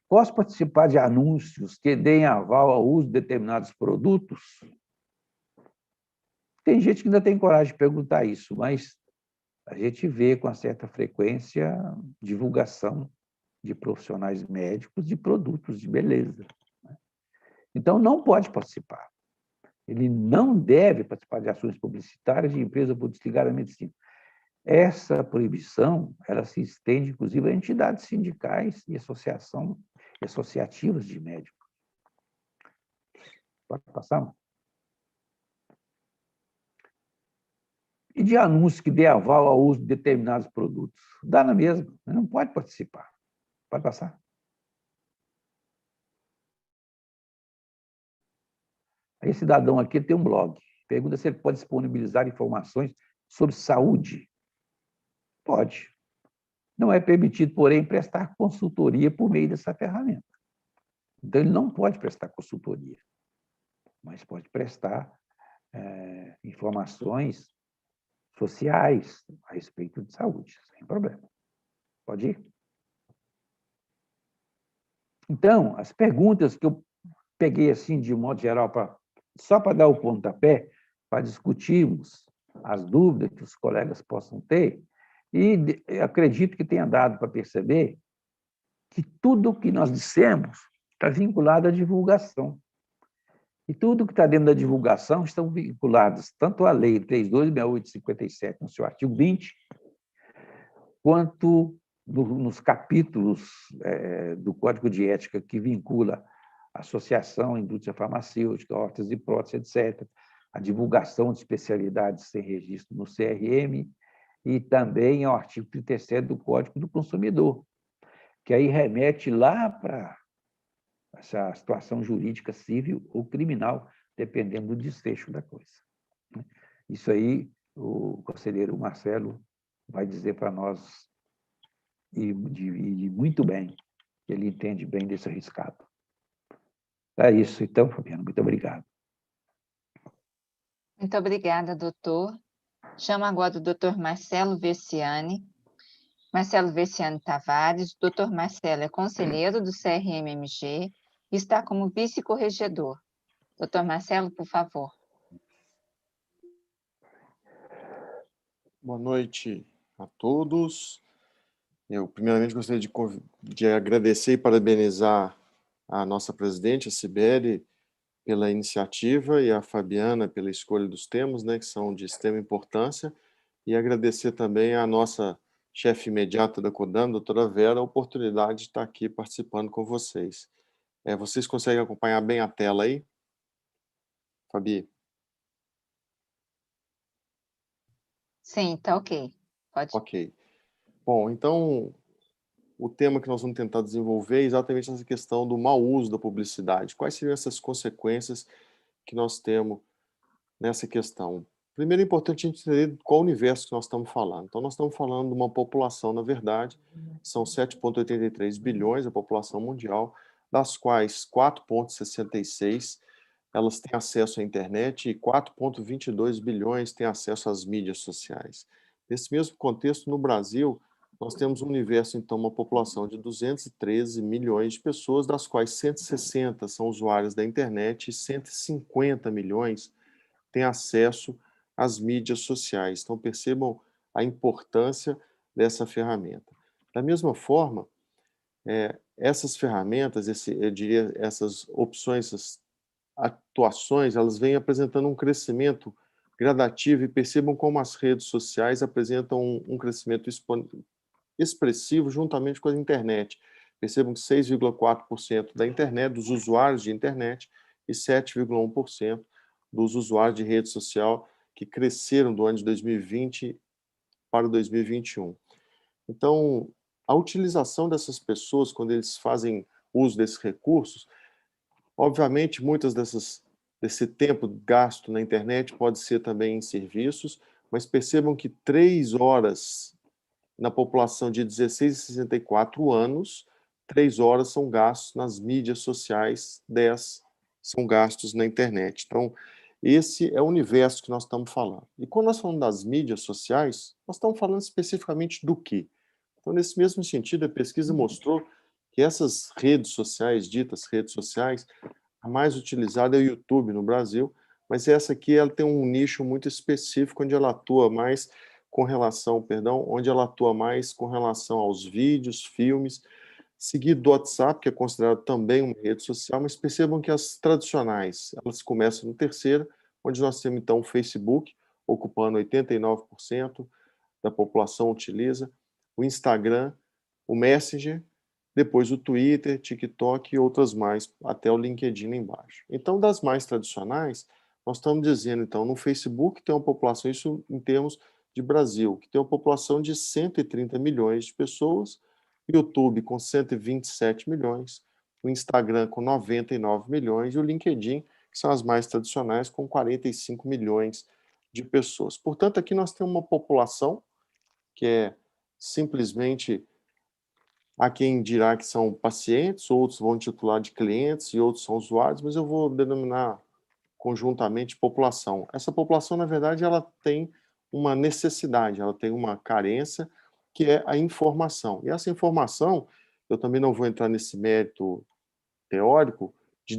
Posso participar de anúncios que deem aval ao uso de determinados produtos? Tem gente que ainda tem coragem de perguntar isso, mas a gente vê com uma certa frequência divulgação de profissionais médicos de produtos de beleza. Então, não pode participar. Ele não deve participar de ações publicitárias de empresas por desligar a medicina. Essa proibição ela se estende, inclusive, a entidades sindicais e associativas de médicos. Pode passar? E de anúncios que dê aval ao uso de determinados produtos. Dá na mesma, não pode participar. Pode passar? Esse cidadão aqui tem um blog. Pergunta se ele pode disponibilizar informações sobre saúde. Pode. Não é permitido, porém, prestar consultoria por meio dessa ferramenta. Então, ele não pode prestar consultoria, mas pode prestar informações sociais a respeito de saúde, sem problema. Pode ir? Então, as perguntas que eu peguei assim, de um modo geral, só para dar o pontapé, para discutirmos as dúvidas que os colegas possam ter, e acredito que tenha dado para perceber que tudo o que nós dissemos está vinculado à divulgação. E tudo que está dentro da divulgação estão vinculados tanto à Lei 32.6857, no seu artigo 20, quanto nos capítulos do Código de Ética que vincula a associação, a indústria farmacêutica, hortas e próteses, etc., a divulgação de especialidades sem registro no CRM, e também ao artigo 37 do Código do Consumidor, que aí remete lá para essa situação jurídica civil ou criminal, dependendo do desfecho da coisa. Isso aí o conselheiro Marcelo vai dizer para nós, e muito bem, ele entende bem desse arriscado. É isso, então, Fabiana, muito obrigado. Muito obrigada, doutor. Chamo agora o doutor Marcelo Versiani. Marcelo Versiani Tavares. O doutor Marcelo é conselheiro do CRMMG e está como vice-corregedor. Doutor Marcelo, por favor. Boa noite a todos. Eu, primeiramente, gostaria de agradecer e parabenizar a nossa presidente, a Sibeli, pela iniciativa, e a Fabiana pela escolha dos temas, né, que são de extrema importância, e agradecer também à nossa chefe imediata da CODAM, doutora Vera, a oportunidade de estar aqui participando com vocês. Vocês conseguem acompanhar bem a tela aí? Fabi? Sim, tá ok. Pode. Ok. Bom, então, o tema que nós vamos tentar desenvolver é exatamente essa questão do mau uso da publicidade. Quais seriam essas consequências que nós temos nessa questão? Primeiro é importante a gente entender qual universo que nós estamos falando. Então, nós estamos falando de uma população, na verdade, são 7,83 bilhões a população mundial, das quais 4,66 elas têm acesso à internet e 4,22 bilhões têm acesso às mídias sociais. Nesse mesmo contexto, no Brasil, nós temos um universo, então, uma população de 213 milhões de pessoas, das quais 160 são usuários da internet e 150 milhões têm acesso às mídias sociais. Então, percebam a importância dessa ferramenta. Da mesma forma, essas ferramentas, eu diria, essas opções, essas atuações, elas vêm apresentando um crescimento gradativo e percebam como as redes sociais apresentam um crescimento expressivo juntamente com a internet. Percebam que 6,4% da internet, dos usuários de internet, e 7,1% dos usuários de rede social que cresceram do ano de 2020 para 2021. Então, a utilização dessas pessoas, quando eles fazem uso desses recursos, obviamente, muitas desse tempo gasto na internet pode ser também em serviços, mas percebam que 3 horas na população de 16 a 64 anos, 3 horas são gastos nas mídias sociais, 10 são gastos na internet. Então, esse é o universo que nós estamos falando. E quando nós falamos das mídias sociais, nós estamos falando especificamente do quê? Então, nesse mesmo sentido, a pesquisa mostrou que essas redes sociais, ditas redes sociais, a mais utilizada é o YouTube no Brasil, mas essa aqui ela tem um nicho muito específico onde ela atua mais onde ela atua mais com relação aos vídeos, filmes, seguido do WhatsApp, que é considerado também uma rede social, mas percebam que as tradicionais, elas começam no terceiro, onde nós temos então o Facebook, ocupando 89% da população utiliza, o Instagram, o Messenger, depois o Twitter, TikTok e outras mais, até o LinkedIn embaixo. Então, das mais tradicionais, nós estamos dizendo, então, no Facebook tem uma população, isso em termos de Brasil, que tem uma população de 130 milhões de pessoas, o YouTube com 127 milhões, o Instagram com 99 milhões e o LinkedIn, que são as mais tradicionais, com 45 milhões de pessoas. Portanto, aqui nós temos uma população que é simplesmente, há quem dirá que são pacientes, outros vão titular de clientes e outros são usuários, mas eu vou denominar conjuntamente população. Essa população, na verdade, ela tem uma necessidade, ela tem uma carência, que é a informação. E essa informação, eu também não vou entrar nesse mérito teórico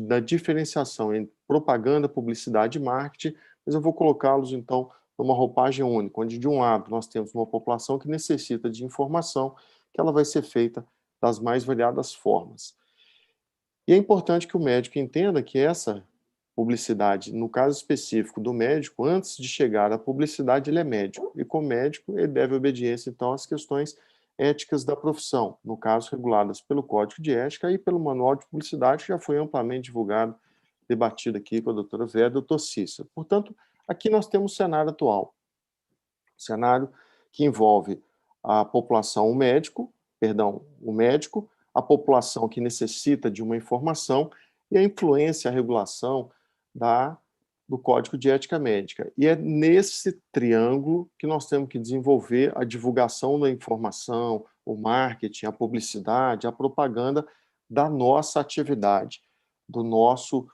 da diferenciação entre propaganda, publicidade e marketing, mas eu vou colocá-los, então, numa roupagem única, onde, de um lado, nós temos uma população que necessita de informação, que ela vai ser feita das mais variadas formas. E é importante que o médico entenda que essa publicidade, no caso específico do médico, antes de chegar à publicidade, ele é médico. E como médico, ele deve obediência, então, às questões éticas da profissão, no caso, reguladas pelo Código de Ética e pelo Manual de Publicidade, que já foi amplamente divulgado, debatido aqui com a doutora Vera e o doutor Cícero. Portanto, aqui nós temos o cenário atual. O cenário que envolve a população, o médico, a população que necessita de uma informação e a influência, a regulação do Código de Ética Médica. E é nesse triângulo que nós temos que desenvolver a divulgação da informação, o marketing, a publicidade, a propaganda da nossa atividade, do nosso,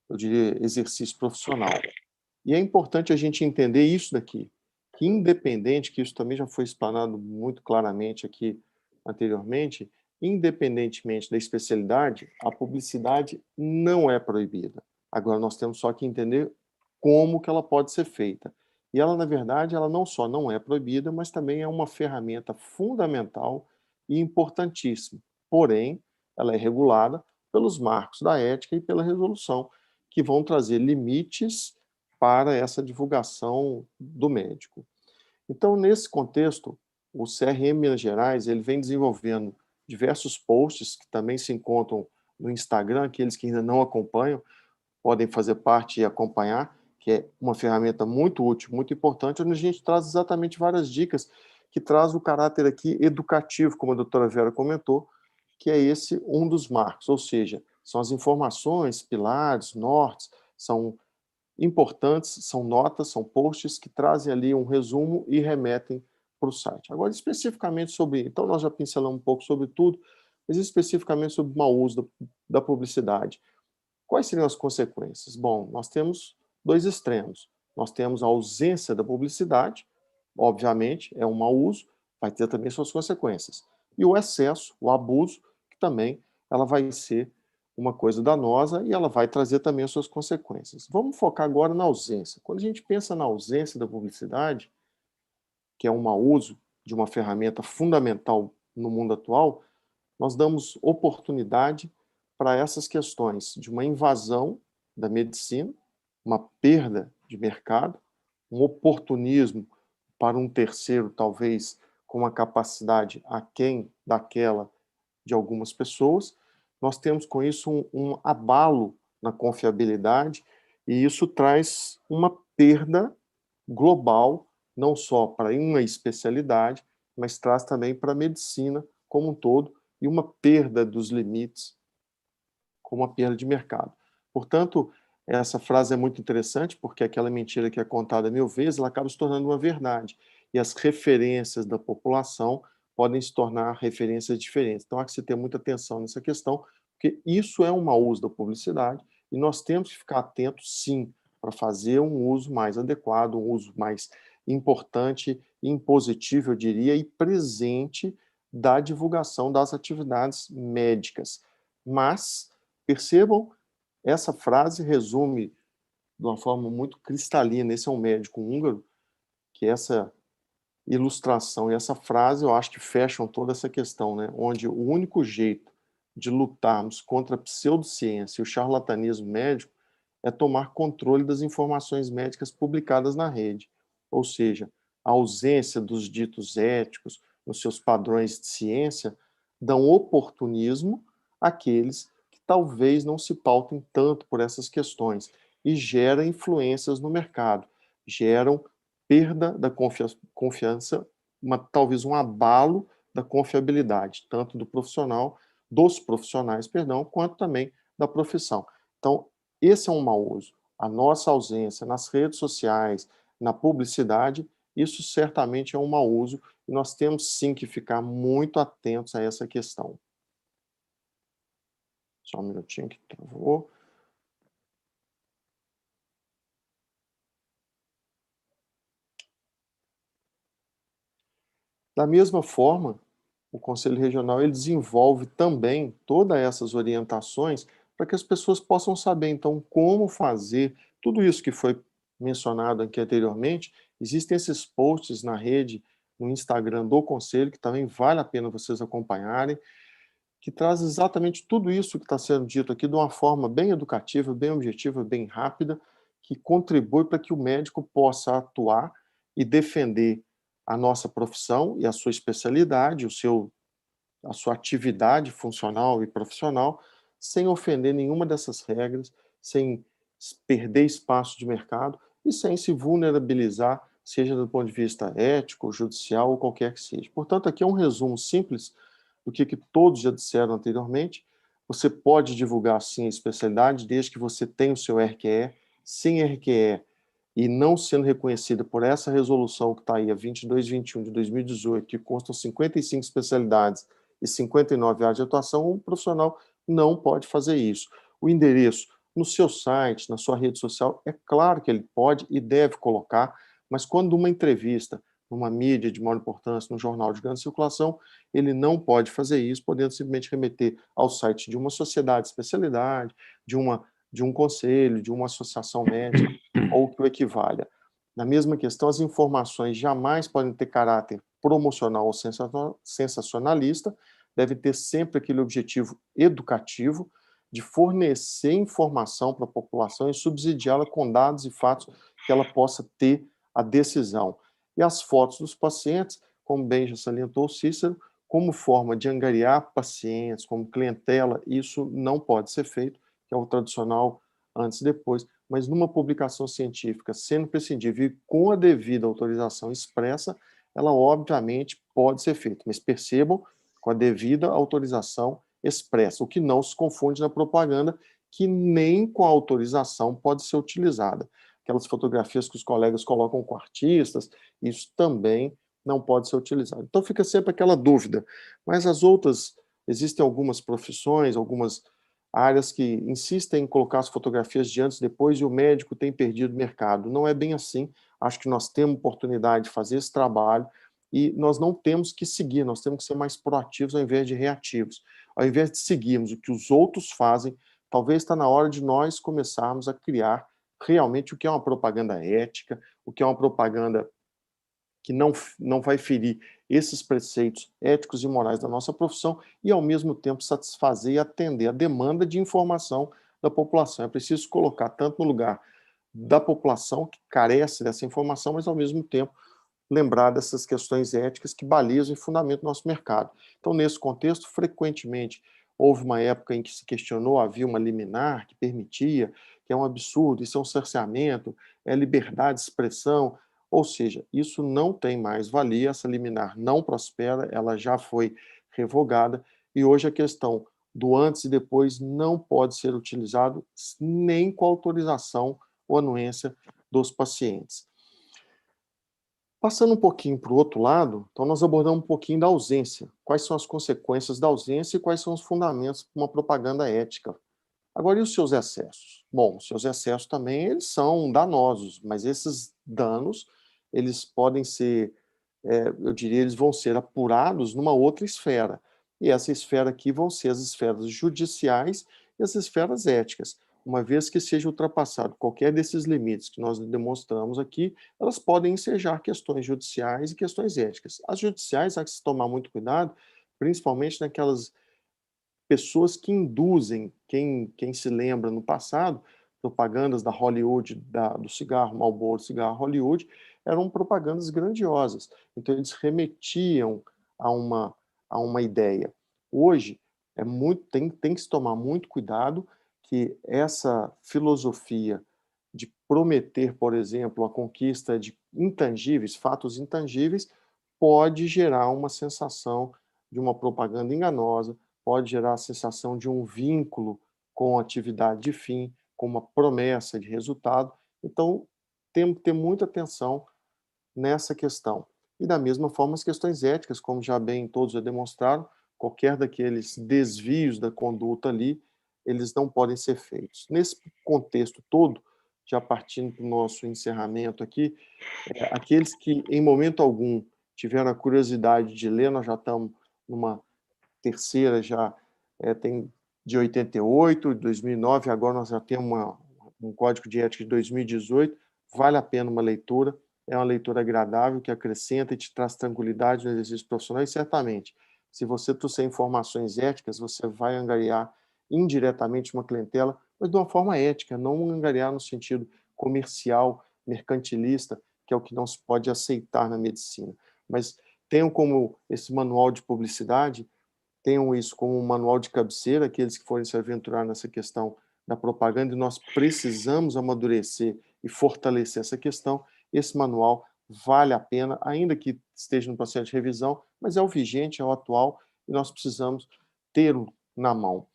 eu diria, exercício profissional. E é importante a gente entender isso daqui, que independente, que isso também já foi explanado muito claramente aqui anteriormente, independentemente da especialidade, a publicidade não é proibida. Agora, nós temos só que entender como que ela pode ser feita. E ela, na verdade, ela não só não é proibida, mas também é uma ferramenta fundamental e importantíssima. Porém, ela é regulada pelos marcos da ética e pela resolução, que vão trazer limites para essa divulgação do médico. Então, nesse contexto, o CRM Minas Gerais ele vem desenvolvendo diversos posts que também se encontram no Instagram, aqueles que ainda não acompanham, podem fazer parte e acompanhar, que é uma ferramenta muito útil, muito importante, onde a gente traz exatamente várias dicas que traz o caráter aqui educativo, como a doutora Vera comentou, que é esse um dos marcos, ou seja, são as informações, pilares, nortes, são importantes, são notas, são posts que trazem ali um resumo e remetem para o site. Agora, especificamente sobre, então nós já pincelamos um pouco sobre tudo, mas especificamente sobre o mau uso da publicidade. Quais seriam as consequências? Bom, nós temos dois extremos. Nós temos a ausência da publicidade, obviamente, é um mau uso, vai ter também suas consequências. E o excesso, o abuso, que também ela vai ser uma coisa danosa e ela vai trazer também as suas consequências. Vamos focar agora na ausência. Quando a gente pensa na ausência da publicidade, que é um mau uso de uma ferramenta fundamental no mundo atual, nós damos oportunidade para essas questões de uma invasão da medicina, uma perda de mercado, um oportunismo para um terceiro, talvez com uma capacidade aquém daquela de algumas pessoas. Nós temos com isso um abalo na confiabilidade e isso traz uma perda global, não só para uma especialidade, mas traz também para a medicina como um todo e uma perda dos limites, como uma perda de mercado. Portanto, essa frase é muito interessante porque aquela mentira que é contada 1000 vezes, ela acaba se tornando uma verdade. E as referências da população podem se tornar referências diferentes. Então, há que se ter muita atenção nessa questão, porque isso é um mau uso da publicidade e nós temos que ficar atentos, sim, para fazer um uso mais adequado, um uso mais importante, impositivo, eu diria, e presente da divulgação das atividades médicas. Mas, percebam, essa frase resume de uma forma muito cristalina, esse é um médico húngaro, que essa ilustração e essa frase eu acho que fecham toda essa questão, né? Onde o único jeito de lutarmos contra a pseudociência e o charlatanismo médico é tomar controle das informações médicas publicadas na rede, ou seja, a ausência dos ditos éticos nos seus padrões de ciência dão oportunismo àqueles que talvez não se pautem tanto por essas questões e geram influências no mercado, geram perda da confiança, talvez um abalo da confiabilidade, tanto dos profissionais, quanto também da profissão. Então, esse é um mau uso. A nossa ausência nas redes sociais, na publicidade, isso certamente é um mau uso e nós temos sim que ficar muito atentos a essa questão. Só um minutinho que travou. Da mesma forma, o Conselho Regional ele desenvolve também todas essas orientações para que as pessoas possam saber, então, como fazer tudo isso que foi mencionado aqui anteriormente. Existem esses posts na rede, no Instagram do Conselho, que também vale a pena vocês acompanharem, que traz exatamente tudo isso que está sendo dito aqui de uma forma bem educativa, bem objetiva, bem rápida, que contribui para que o médico possa atuar e defender a nossa profissão e a sua especialidade, a sua atividade funcional e profissional, sem ofender nenhuma dessas regras, sem perder espaço de mercado e sem se vulnerabilizar, seja do ponto de vista ético, judicial ou qualquer que seja. Portanto, aqui é um resumo simples do que todos já disseram anteriormente. Você pode divulgar, sim, a especialidade, desde que você tenha o seu RQE. Sem RQE e não sendo reconhecida por essa resolução que está aí, a 2221 de 2018, que constam 55 especialidades e 59 áreas de atuação, o profissional não pode fazer isso. O endereço no seu site, na sua rede social, é claro que ele pode e deve colocar, mas quando uma entrevista, numa mídia de maior importância, num jornal de grande circulação, ele não pode fazer isso, podendo simplesmente remeter ao site de uma sociedade de especialidade, de um conselho, de uma associação médica, ou que o equivalha. Na mesma questão, as informações jamais podem ter caráter promocional ou sensacionalista, deve ter sempre aquele objetivo educativo de fornecer informação para a população e subsidiá-la com dados e fatos que ela possa ter a decisão. E as fotos dos pacientes como bem já salientou o Cícero, como forma de angariar pacientes, como clientela, isso não pode ser feito, que é o tradicional antes e depois, mas numa publicação científica, sendo prescindível e com a devida autorização expressa, ela obviamente pode ser feita, mas percebam, com a devida autorização expressa, o que não se confunde na propaganda, que nem com a autorização pode ser utilizada. Aquelas fotografias que os colegas colocam com artistas, isso também não pode ser utilizado. Então fica sempre aquela dúvida. Mas as outras, existem algumas profissões, algumas áreas que insistem em colocar as fotografias de antes e depois e o médico tem perdido mercado. Não é bem assim. Acho que nós temos oportunidade de fazer esse trabalho e nós não temos que seguir, nós temos que ser mais proativos ao invés de reativos. Ao invés de seguirmos o que os outros fazem, talvez está na hora de nós começarmos a criar realmente o que é uma propaganda ética, o que é uma propaganda que não vai ferir esses preceitos éticos e morais da nossa profissão e, ao mesmo tempo, satisfazer e atender a demanda de informação da população. É preciso colocar tanto no lugar da população que carece dessa informação, mas, ao mesmo tempo, lembrar dessas questões éticas que balizam e fundamentam o nosso mercado. Então, nesse contexto, frequentemente, houve uma época em que se questionou, havia uma liminar que permitia, que é um absurdo, isso é um cerceamento, é liberdade de expressão, ou seja, isso não tem mais valia, essa liminar não prospera, ela já foi revogada, e hoje a questão do antes e depois não pode ser utilizado nem com autorização ou anuência dos pacientes. Passando um pouquinho para o outro lado, então nós abordamos um pouquinho da ausência. Quais são as consequências da ausência e quais são os fundamentos para uma propaganda ética. Agora, e os seus excessos? Bom, os seus excessos também eles são danosos, mas esses danos eles podem ser, eu diria, eles vão ser apurados numa outra esfera. E essa esfera aqui vão ser as esferas judiciais e as esferas éticas. Uma vez que seja ultrapassado qualquer desses limites que nós demonstramos aqui, elas podem ensejar questões judiciais e questões éticas. As judiciais há que se tomar muito cuidado, principalmente naquelas pessoas que induzem, quem se lembra no passado, propagandas da Hollywood, do cigarro Marlboro, cigarro Hollywood, eram propagandas grandiosas. Então, eles remetiam a uma ideia. Hoje, tem que se tomar muito cuidado que essa filosofia de prometer, por exemplo, a conquista de intangíveis, fatos intangíveis, pode gerar uma sensação de uma propaganda enganosa, pode gerar a sensação de um vínculo com a atividade de fim, com uma promessa de resultado. Então, temos que ter muita atenção nessa questão. E da mesma forma, as questões éticas, como já bem todos já demonstraram, qualquer daqueles desvios da conduta ali, eles não podem ser feitos. Nesse contexto todo, já partindo para o nosso encerramento aqui, aqueles que em momento algum tiveram a curiosidade de ler, nós já estamos numa terceira, já tem de 88, 2009, agora nós já temos um Código de Ética de 2018, vale a pena uma leitura, é uma leitura agradável, que acrescenta e te traz tranquilidade no exercício profissional, e certamente, se você trouxer informações éticas, você vai angariar indiretamente uma clientela, mas de uma forma ética, não angariar no sentido comercial, mercantilista, que é o que não se pode aceitar na medicina. Mas tenham como esse manual de publicidade, tenham isso como um manual de cabeceira, aqueles que forem se aventurar nessa questão da propaganda, e nós precisamos amadurecer e fortalecer essa questão. Esse manual vale a pena, ainda que esteja no processo de revisão, mas é o vigente, é o atual, e nós precisamos tê-lo na mão.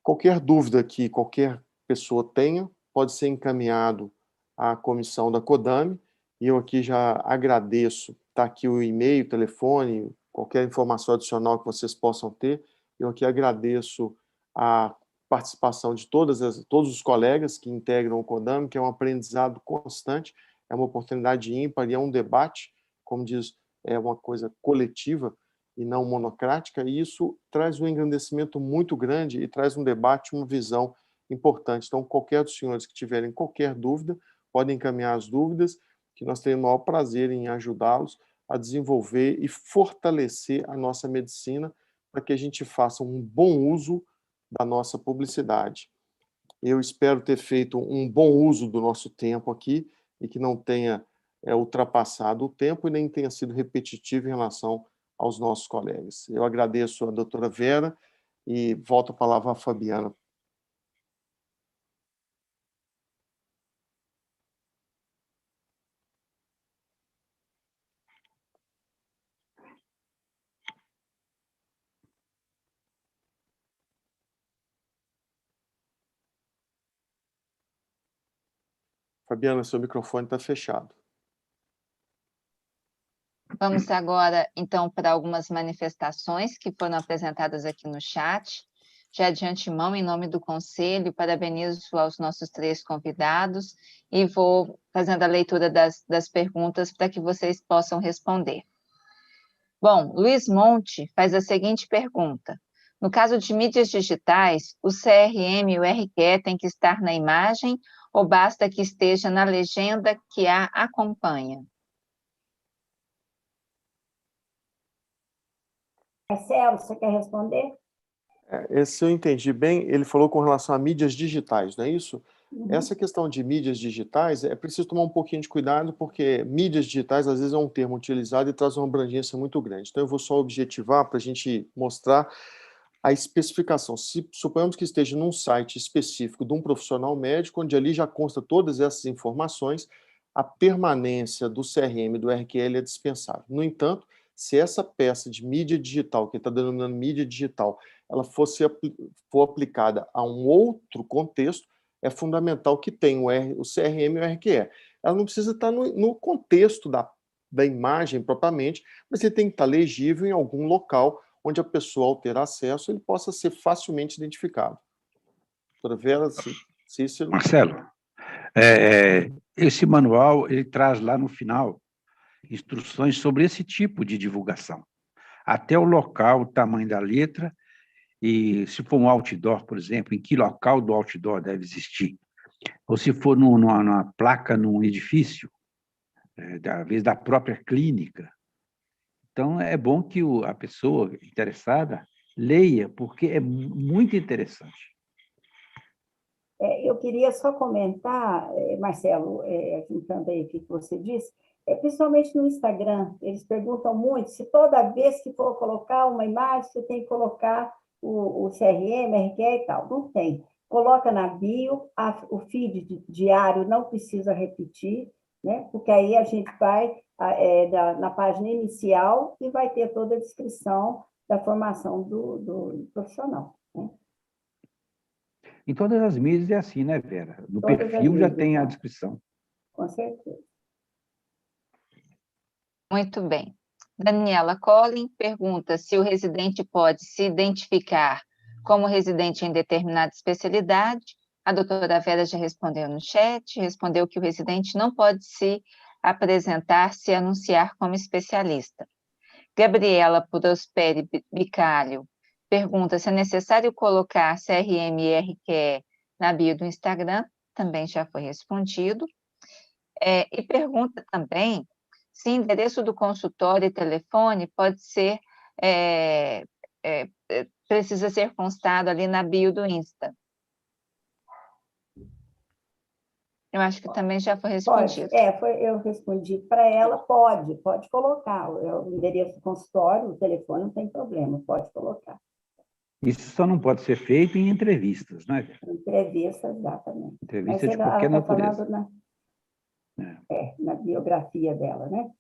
Qualquer dúvida que qualquer pessoa tenha, pode ser encaminhado à comissão da CODAME, e eu aqui já agradeço, está aqui o e-mail, o telefone, qualquer informação adicional que vocês possam ter, eu aqui agradeço a participação de todos os colegas que integram o CODAME, que é um aprendizado constante, é uma oportunidade ímpar e é um debate, como diz, é uma coisa coletiva e não monocrática, e isso traz um engrandecimento muito grande e traz um debate, uma visão importante. Então, qualquer dos senhores que tiverem qualquer dúvida, podem encaminhar as dúvidas, que nós teremos o maior prazer em ajudá-los a desenvolver e fortalecer a nossa medicina para que a gente faça um bom uso da nossa publicidade. Eu espero ter feito um bom uso do nosso tempo aqui e que não tenha ultrapassado o tempo e nem tenha sido repetitivo em relação aos nossos colegas. Eu agradeço a doutora Vera e volto a palavra à Fabiana. Fabiana, seu microfone está fechado. Vamos agora, então, para algumas manifestações que foram apresentadas aqui no chat. Já de antemão, em nome do Conselho, parabenizo aos nossos 3 convidados e vou fazendo a leitura das perguntas para que vocês possam responder. Bom, Luiz Monte faz a seguinte pergunta. No caso de mídias digitais, o CRM e o RQE têm que estar na imagem ou basta que esteja na legenda que a acompanha? Marcelo, você quer responder? Se eu entendi bem, ele falou com relação a mídias digitais, não é isso? Essa questão de mídias digitais, é preciso tomar um pouquinho de cuidado, porque mídias digitais, às vezes, é um termo utilizado e traz uma abrangência muito grande. Então, eu vou só objetivar para a gente mostrar a especificação. Se suponhamos que esteja num site específico de um profissional médico, onde ali já consta todas essas informações, a permanência do CRM e do RQL é dispensável. No entanto, se essa peça de mídia digital, que está denominando mídia digital, ela for aplicada a um outro contexto, é fundamental que tenha o CRM e o RQE. Ela não precisa estar no contexto da imagem propriamente, mas ele tem que estar legível em algum local onde a pessoa, ao ter acesso, ele possa ser facilmente identificado. Doutora Vera, Cícero. Marcelo, esse manual ele traz lá no final instruções sobre esse tipo de divulgação. Até o local, o tamanho da letra, e se for um outdoor, por exemplo, em que local do outdoor deve existir. Ou se for numa placa num edifício, às vezes da própria clínica. Então, é bom que a pessoa interessada leia, porque é muito interessante. Eu queria só comentar, Marcelo, juntando aí o que você disse, principalmente no Instagram, eles perguntam muito se toda vez que for colocar uma imagem, você tem que colocar o CRM, RQE e tal. Não tem. Coloca na bio, o feed diário não precisa repetir, né? Porque aí a gente vai na página inicial e vai ter toda a descrição da formação do profissional, né? Em todas as mídias é assim, né, Vera? No Todas perfil as já mídias, tem a tá? descrição. Com certeza. Muito bem. Daniela Collin pergunta se o residente pode se identificar como residente em determinada especialidade. A doutora Vera já respondeu no chat, respondeu que o residente não pode se apresentar, se anunciar como especialista. Gabriela Prosperi Bicalho pergunta se é necessário colocar CRM e RQE na bio do Instagram, também já foi respondido. E pergunta também se endereço do consultório e telefone pode ser, precisa ser constado ali na bio do Insta. Eu acho que também já foi respondido. Eu respondi para ela, pode colocar. O endereço do consultório, o telefone, não tem problema, pode colocar. Isso só não pode ser feito em entrevistas, não é, Vera? Entrevista, exatamente. Entrevista Mas de qualquer ela está natureza. falando na biografia dela, né?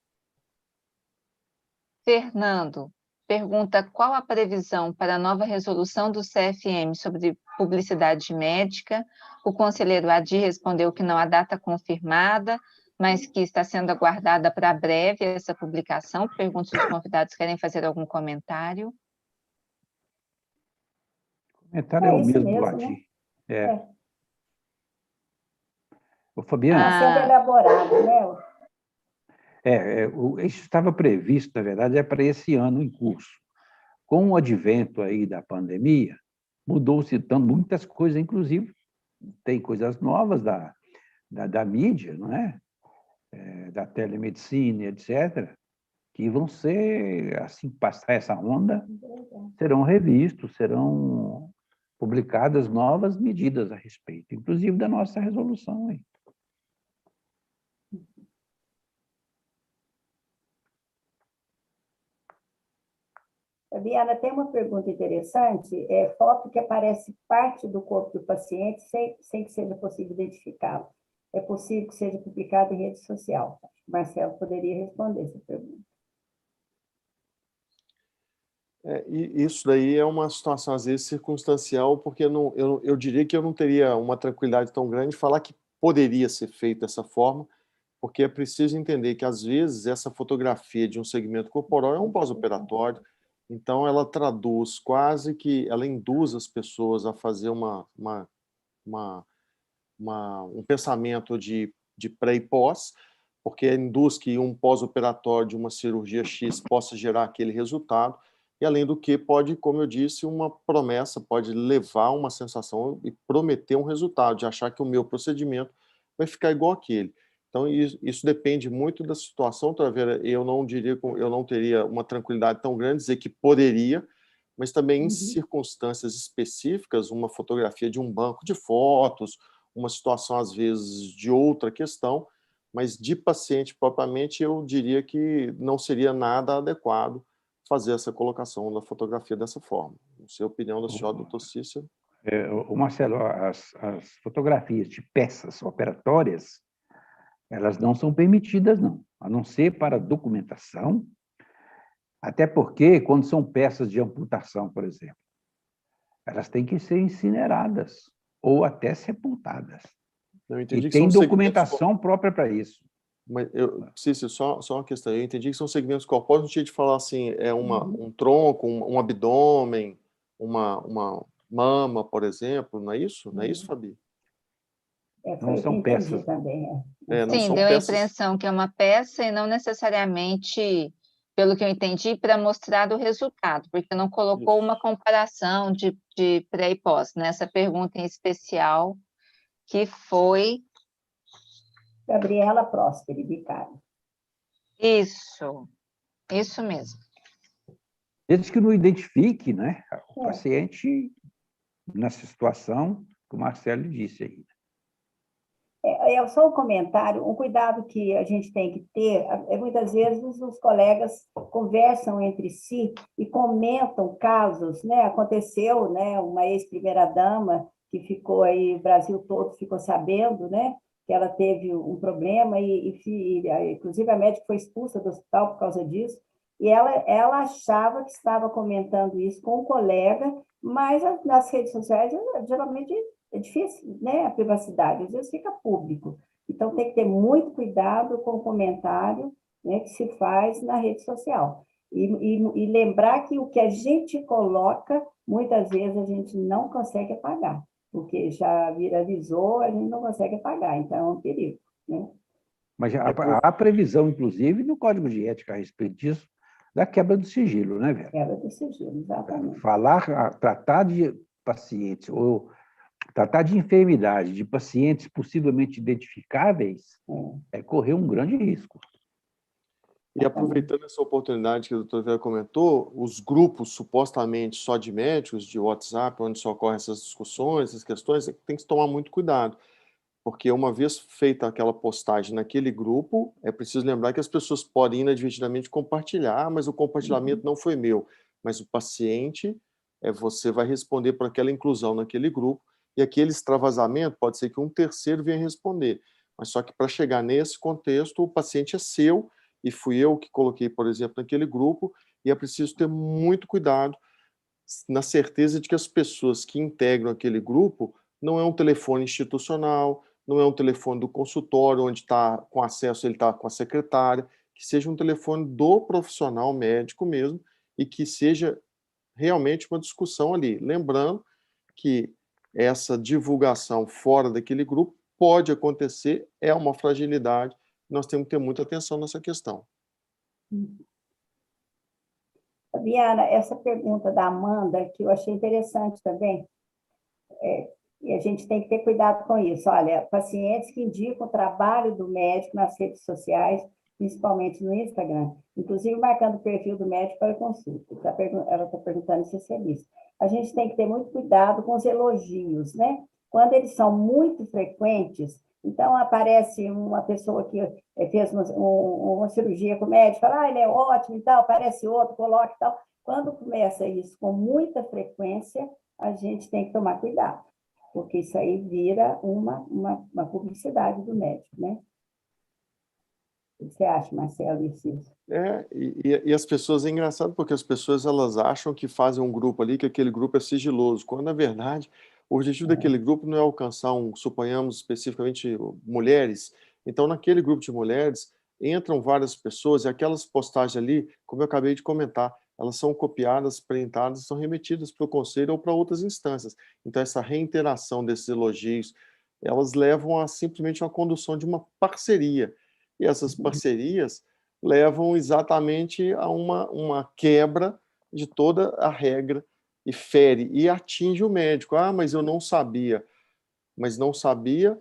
Fernando pergunta qual a previsão para a nova resolução do CFM sobre publicidade médica. O conselheiro Adi respondeu que não há data confirmada, mas que está sendo aguardada para breve essa publicação. Pergunto se os convidados querem fazer algum comentário. O comentário é o isso mesmo do mesmo, Adi. né? Ô, Fabiana, Está sendo elaborado, né? isso estava previsto, na verdade, para esse ano em curso. Com o advento aí da pandemia, mudou-se então muitas coisas, inclusive tem coisas novas da mídia, não é? Da telemedicina, etc., que vão ser, assim, passar essa onda, serão revistos, serão publicadas novas medidas a respeito, inclusive da nossa resolução aí. Fabiana, tem uma pergunta interessante, foto que aparece parte do corpo do paciente sem que seja possível identificá-lo. É possível que seja publicado em rede social? Marcelo poderia responder essa pergunta. E isso daí é uma situação, às vezes, circunstancial, porque eu diria que eu não teria uma tranquilidade tão grande de falar que poderia ser feito dessa forma, porque é preciso entender que, às vezes, essa fotografia de um segmento corporal é um pós-operatório, então ela traduz quase que, ela induz as pessoas a fazer um pensamento de pré e pós, porque induz que um pós-operatório de uma cirurgia X possa gerar aquele resultado, e além do que pode, como eu disse, uma promessa pode levar a uma sensação e prometer um resultado, de achar que o meu procedimento vai ficar igual àquele. Então, isso depende muito da situação, Taveira. Eu não diria, eu não teria uma tranquilidade tão grande dizer que poderia, mas também em circunstâncias específicas, uma fotografia de um banco de fotos, uma situação, às vezes, de outra questão, mas de paciente propriamente, eu diria que não seria nada adequado fazer essa colocação da fotografia dessa forma. Não sei a opinião da senhora, doutor Cícero. O Marcelo, as fotografias de peças operatórias, elas não são permitidas, não, a não ser para documentação, até porque, quando são peças de amputação, por exemplo, elas têm que ser incineradas ou até sepultadas. Eu entendi e que tem são documentação própria para isso. Mas, Cícero, só uma questão. Eu entendi que são segmentos corpóreos, não tinha de falar assim, um tronco, um abdômen, uma mama, por exemplo, não é isso? Não é isso, Fabi? Não são peças. Também, não Sim, são deu peças. a impressão que é uma peça e não necessariamente, pelo que eu entendi, para mostrar o resultado, porque não colocou uma comparação de pré e pós, nessa pergunta em especial, que foi... Gabriela Prósperi, Bicário. Isso mesmo. Desde que não identifique, né, o paciente nessa situação que o Marcelo disse aí. Só um comentário, um cuidado que a gente tem que ter, muitas vezes os colegas conversam entre si e comentam casos, né? Aconteceu, né, uma ex-primeira-dama que ficou aí, o Brasil todo ficou sabendo, né, que ela teve um problema inclusive a médica foi expulsa do hospital por causa disso, e ela achava que estava comentando isso com um colega, mas nas redes sociais, geralmente, é difícil, né? A privacidade, às vezes fica público. Então, tem que ter muito cuidado com o comentário, né, que se faz na rede social. E lembrar que o que a gente coloca, muitas vezes a gente não consegue apagar, porque já viralizou, a gente não consegue apagar, então é um perigo, né? Mas há previsão, inclusive, no Código de Ética a respeito disso, da quebra do sigilo, né, Vera? Quebra do sigilo, exatamente. Tratar de pacientes ou tratar de enfermidade de pacientes possivelmente identificáveis é correr um grande risco. E aproveitando essa oportunidade que o doutor Vera comentou, os grupos supostamente só de médicos, de WhatsApp, onde só ocorrem essas discussões, essas questões, tem que tomar muito cuidado, porque uma vez feita aquela postagem naquele grupo, é preciso lembrar que as pessoas podem inadvertidamente compartilhar, mas o compartilhamento não foi meu, mas o paciente, você vai responder por aquela inclusão naquele grupo, e aquele extravasamento pode ser que um terceiro venha responder, mas só que para chegar nesse contexto, o paciente é seu, e fui eu que coloquei, por exemplo, naquele grupo, e é preciso ter muito cuidado, na certeza de que as pessoas que integram aquele grupo não é um telefone institucional, não é um telefone do consultório, onde está com acesso, ele está com a secretária, que seja um telefone do profissional médico mesmo, e que seja realmente uma discussão ali. Lembrando que essa divulgação fora daquele grupo pode acontecer, é uma fragilidade, nós temos que ter muita atenção nessa questão. Fabiana, essa pergunta da Amanda, que eu achei interessante também, e a gente tem que ter cuidado com isso. Olha, pacientes que indicam o trabalho do médico nas redes sociais, principalmente no Instagram, inclusive marcando o perfil do médico para consulta. Ela está perguntando se é isso. A gente tem que ter muito cuidado com os elogios, né? Quando eles são muito frequentes, então aparece uma pessoa que fez uma cirurgia com o médico, fala, ele é ótimo e tal, aparece outro, coloca e tal. Quando começa isso com muita frequência, a gente tem que tomar cuidado, porque isso aí vira uma publicidade do médico, né? O que você acha, Marcelo, disso? E as pessoas, é engraçado porque as pessoas elas acham que fazem um grupo ali, que aquele grupo é sigiloso, quando na verdade o objetivo daquele grupo não é alcançar suponhamos especificamente mulheres. Então naquele grupo de mulheres entram várias pessoas e aquelas postagens ali, como eu acabei de comentar, elas são copiadas, printadas, são remetidas para o conselho ou para outras instâncias. Então essa reiteração desses elogios, elas levam a simplesmente uma condução de uma parceria. E essas parcerias levam exatamente a uma quebra de toda a regra e fere e atinge o médico. Ah, mas eu não sabia. Mas não sabia,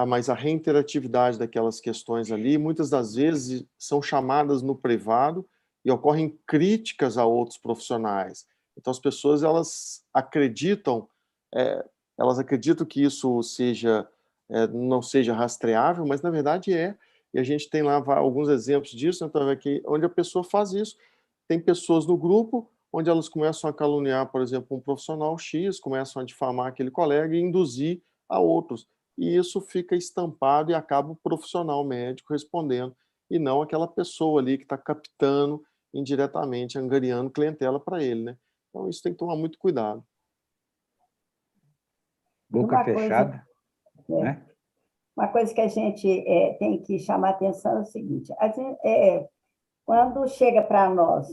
mas a reinteratividade daquelas questões ali, muitas das vezes são chamadas no privado e ocorrem críticas a outros profissionais. Então as pessoas elas acreditam que isso não seja rastreável, mas na verdade é. E a gente tem lá alguns exemplos disso, então aqui onde a pessoa faz isso. Tem pessoas no grupo onde elas começam a caluniar, por exemplo, um profissional X, começam a difamar aquele colega e induzir a outros. E isso fica estampado e acaba o profissional médico respondendo, e não aquela pessoa ali que está captando indiretamente, angariando clientela para ele, né? Então isso tem que tomar muito cuidado. Boca fechada, né? Uma coisa que a gente tem que chamar atenção é o seguinte: quando chega para nós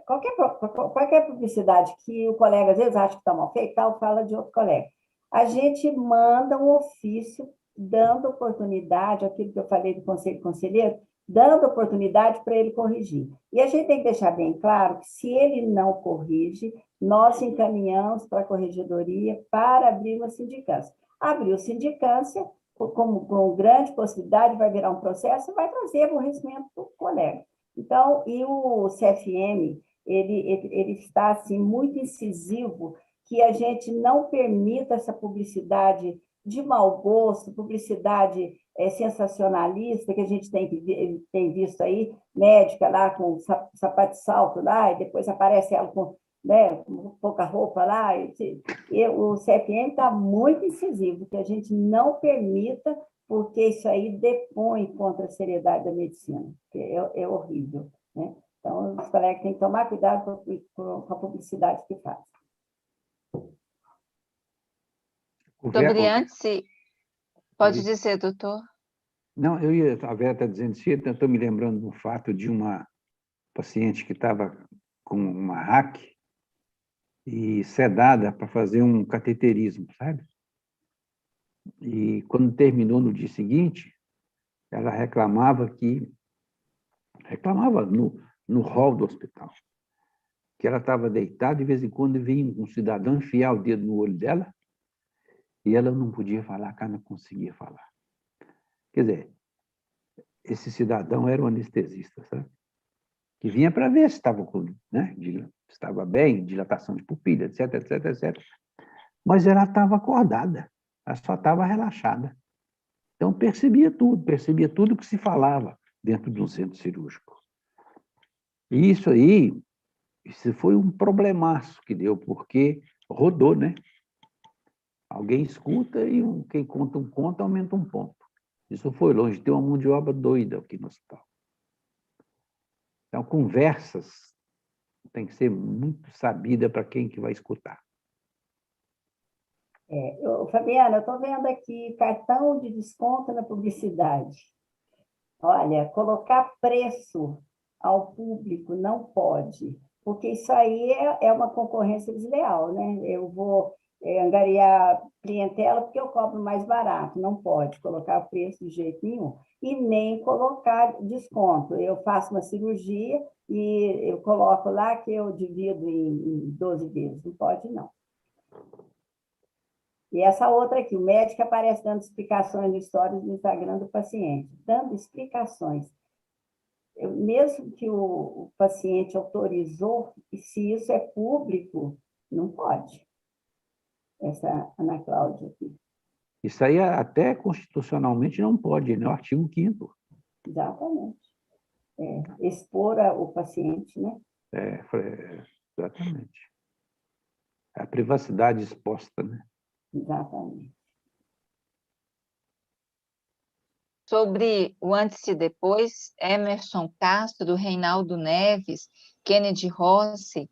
qualquer publicidade que o colega às vezes acha que está mal feito, tal, fala de outro colega. A gente manda um ofício dando oportunidade, aquilo que eu falei do conselho conselheiro, dando oportunidade para ele corrigir. E a gente tem que deixar bem claro que, se ele não corrige, nós encaminhamos para a corregedoria para abrir uma sindicância. Abriu sindicância, com grande possibilidade, vai virar um processo e vai trazer aborrecimento para o colega. Então, e o CFM, ele está assim, muito incisivo, que a gente não permita essa publicidade de mau gosto, publicidade sensacionalista, que a gente tem visto aí, médica lá com sapato de salto lá, e depois aparece ela com, né, com pouca roupa lá. E o CFM está muito incisivo, que a gente não permita, porque isso aí depõe contra a seriedade da medicina, que é horrível, né? Então, os colegas têm que tomar cuidado com a publicidade que fazem. Sobre antes, pode dizer, doutor. Não, a Vera está dizendo assim, eu estou me lembrando de um fato de uma paciente que estava com uma hack e sedada para fazer um cateterismo, sabe? E quando terminou no dia seguinte, ela reclamava no hall do hospital, que ela estava deitada, de vez em quando vinha um cidadão enfiar o dedo no olho dela, e ela não podia falar, a cara não conseguia falar. Quer dizer, esse cidadão era um anestesista, sabe? Que vinha para ver se estava, né, estava bem, dilatação de pupila, etc, etc, etc. Mas ela estava acordada, ela só estava relaxada. Então, percebia tudo que se falava dentro de um centro cirúrgico. E isso foi um problemaço que deu, porque rodou, né? Alguém escuta e quem conta um conto aumenta um ponto. Isso foi longe, tem uma mão de obra doida aqui no hospital. Então, conversas tem que ser muito sabida para quem que vai escutar. Fabiana, eu estou vendo aqui cartão de desconto na publicidade. Olha, colocar preço ao público não pode, porque isso aí é uma concorrência desleal, né? Eu vou angariar clientela porque eu cobro mais barato. Não pode colocar preço de jeito nenhum. E nem colocar desconto. Eu faço uma cirurgia e eu coloco lá que eu divido em 12 vezes. Não pode, não. E essa outra aqui, o médico aparece dando explicações no stories no Instagram do paciente. Dando explicações. Mesmo que o paciente autorizou, e se isso é público, não pode. Essa Ana Cláudia aqui. Isso aí até constitucionalmente não pode, né? O artigo 5º. Exatamente. Expor o paciente, né? Exatamente. A privacidade exposta, né? Exatamente. Sobre o antes e depois, Emerson Castro, Reinaldo Neves, Kennedy Rossi,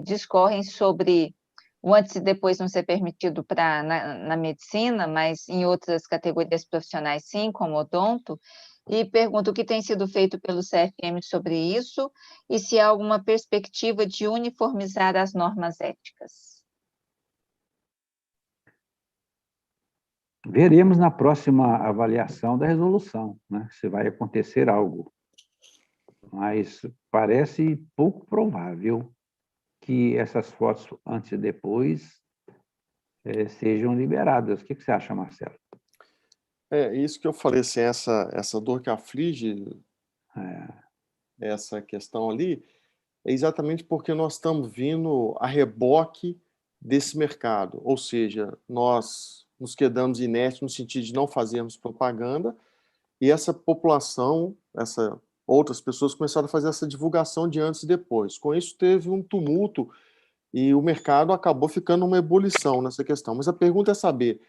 discorrem sobre o antes e depois não ser permitido na medicina, mas em outras categorias profissionais sim, como odonto, e pergunto o que tem sido feito pelo CFM sobre isso e se há alguma perspectiva de uniformizar as normas éticas. Veremos na próxima avaliação da resolução, né, se vai acontecer algo. Mas parece pouco provável que essas fotos antes e depois sejam liberadas. O que você acha, Marcelo? Isso que eu falei, assim, essa dor que aflige essa questão ali, é exatamente porque nós estamos vindo a reboque desse mercado, ou seja, nós nos quedamos inertes no sentido de não fazermos propaganda, e essa população, outras pessoas começaram a fazer essa divulgação de antes e depois. Com isso teve um tumulto e o mercado acabou ficando uma ebulição nessa questão. Mas a pergunta é saber,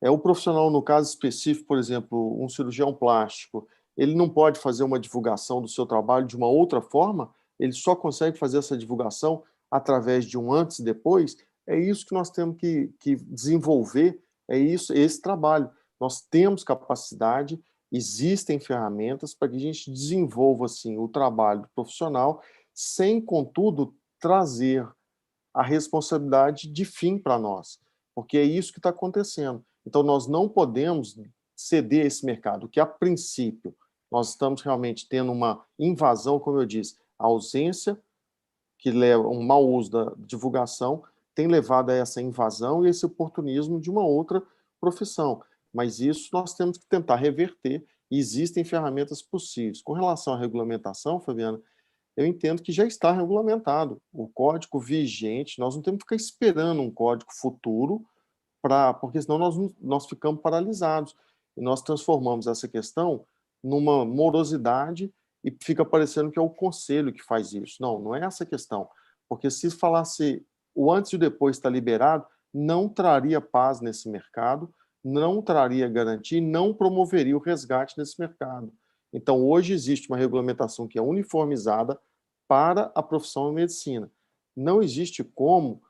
o profissional, no caso específico, por exemplo, um cirurgião plástico, ele não pode fazer uma divulgação do seu trabalho de uma outra forma? Ele só consegue fazer essa divulgação através de um antes e depois? É isso que nós temos que desenvolver, esse trabalho. Nós temos capacidade, existem ferramentas para que a gente desenvolva assim, o trabalho do profissional, sem, contudo, trazer a responsabilidade de fim para nós, porque é isso que está acontecendo. Então, nós não podemos ceder esse mercado, que a princípio nós estamos realmente tendo uma invasão, como eu disse, a ausência, que leva um mau uso da divulgação, tem levado a essa invasão e esse oportunismo de uma outra profissão. Mas isso nós temos que tentar reverter, e existem ferramentas possíveis. Com relação à regulamentação, Fabiana, eu entendo que já está regulamentado. O código vigente, nós não temos que ficar esperando um código futuro, porque senão nós ficamos paralisados. E nós transformamos essa questão numa morosidade e fica parecendo que é o conselho que faz isso. Não é essa a questão. Porque se falasse o antes e o depois está liberado, não traria paz nesse mercado, não traria garantia, não promoveria o resgate nesse mercado. Então, hoje existe uma regulamentação que é uniformizada para a profissão de medicina. Não existe como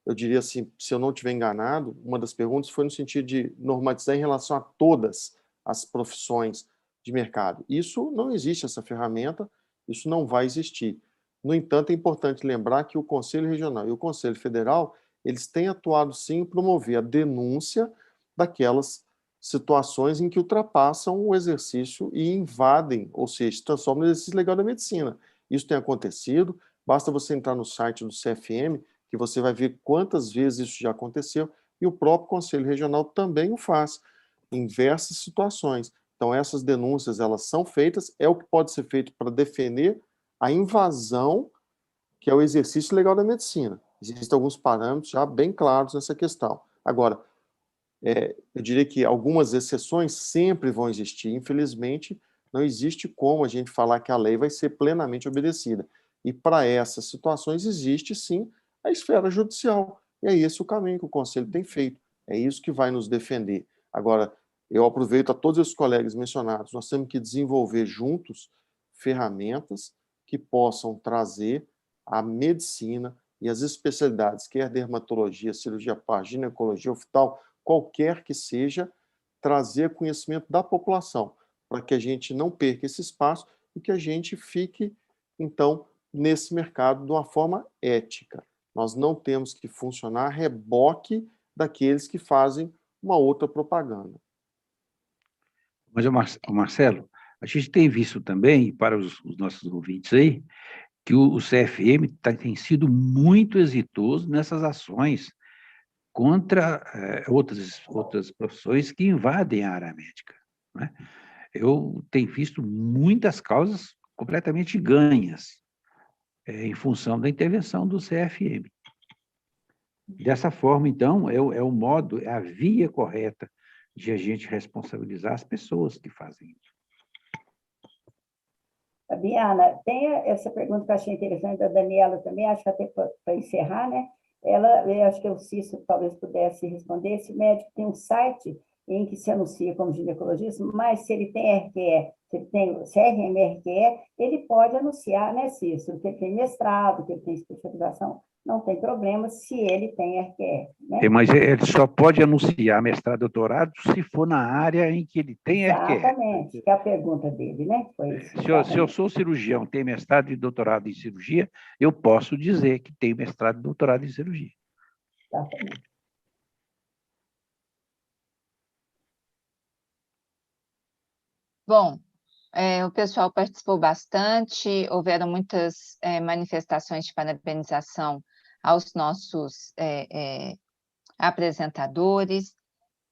eu diria assim, se eu não estiver enganado, uma das perguntas foi no sentido de normatizar em relação a todas as profissões de mercado. Isso não existe, essa ferramenta, isso não vai existir. No entanto, é importante lembrar que o Conselho Regional e o Conselho Federal, eles têm atuado sim em promover a denúncia daquelas situações em que ultrapassam o exercício e invadem, ou seja, se transformam no exercício legal da medicina. Isso tem acontecido, basta você entrar no site do CFM, que você vai ver quantas vezes isso já aconteceu, e o próprio Conselho Regional também o faz, em diversas situações. Então, essas denúncias, elas são feitas, é o que pode ser feito para defender a invasão, que é o exercício legal da medicina. Existem alguns parâmetros já bem claros nessa questão. Agora, eu diria que algumas exceções sempre vão existir. Infelizmente, não existe como a gente falar que a lei vai ser plenamente obedecida. E para essas situações existe, sim, a esfera judicial. E é esse o caminho que o Conselho tem feito. É isso que vai nos defender. Agora, eu aproveito a todos os colegas mencionados, nós temos que desenvolver juntos ferramentas que possam trazer a medicina e as especialidades, quer dermatologia, cirurgia plástica, ginecologia, oftalmo, qualquer que seja, trazer conhecimento da população, para que a gente não perca esse espaço e que a gente fique, então, nesse mercado de uma forma ética. Nós não temos que funcionar a reboque daqueles que fazem uma outra propaganda. Mas, Marcelo, a gente tem visto também, para os nossos ouvintes aí, que o CFM tem sido muito exitoso nessas ações contra outras profissões que invadem a área médica, né? Eu tenho visto muitas causas completamente ganhas em função da intervenção do CFM. Dessa forma, então, é o modo, é a via correta de a gente responsabilizar as pessoas que fazem isso. Fabiana, tem essa pergunta que eu achei interessante da Daniela também, acho que até para encerrar, né? Eu acho que o Cícero talvez pudesse responder. Esse médico tem um site em que se anuncia como ginecologista, mas se ele tem RQE, se ele tem CRM RQE, ele pode anunciar, né, Cícero, que ele tem mestrado, que ele tem especialização, não tem problema se ele tem RQE, né? Mas ele só pode anunciar mestrado e doutorado se for na área em que ele tem RQE. Exatamente, que é a pergunta dele, né? Foi isso, Se eu sou cirurgião, tenho mestrado e doutorado em cirurgia, eu posso dizer que tenho mestrado e doutorado em cirurgia. Exatamente. Bom, o pessoal participou bastante, houveram muitas manifestações de parabenização aos nossos apresentadores.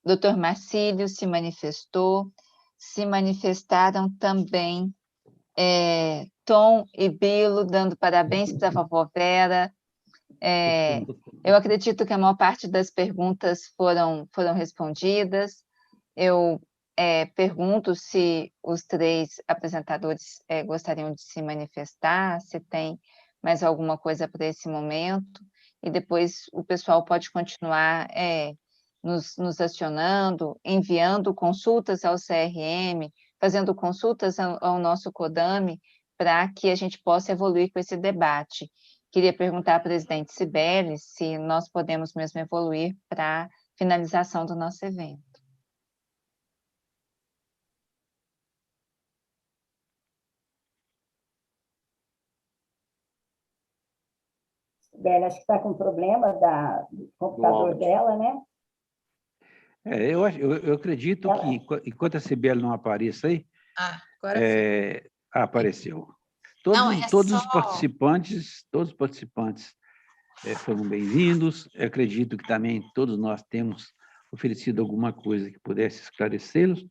Dr. Marcílio se manifestou, se manifestaram também Tom e Bilo, dando parabéns para a vovó Vera. Eu acredito que a maior parte das perguntas foram respondidas. Eu pergunto se os três apresentadores gostariam de se manifestar, se tem mais alguma coisa para esse momento, e depois o pessoal pode continuar nos acionando, enviando consultas ao CRM, fazendo consultas ao nosso CODAME, para que a gente possa evoluir com esse debate. Queria perguntar à presidente Cibele se nós podemos mesmo evoluir para a finalização do nosso evento. Cibele, acho que está com problema do computador dela, né? Eu acredito que, enquanto a Cibele não apareça aí, Agora apareceu. Não, Todos os participantes foram bem-vindos. Eu acredito que também todos nós temos oferecido alguma coisa que pudesse esclarecê-los,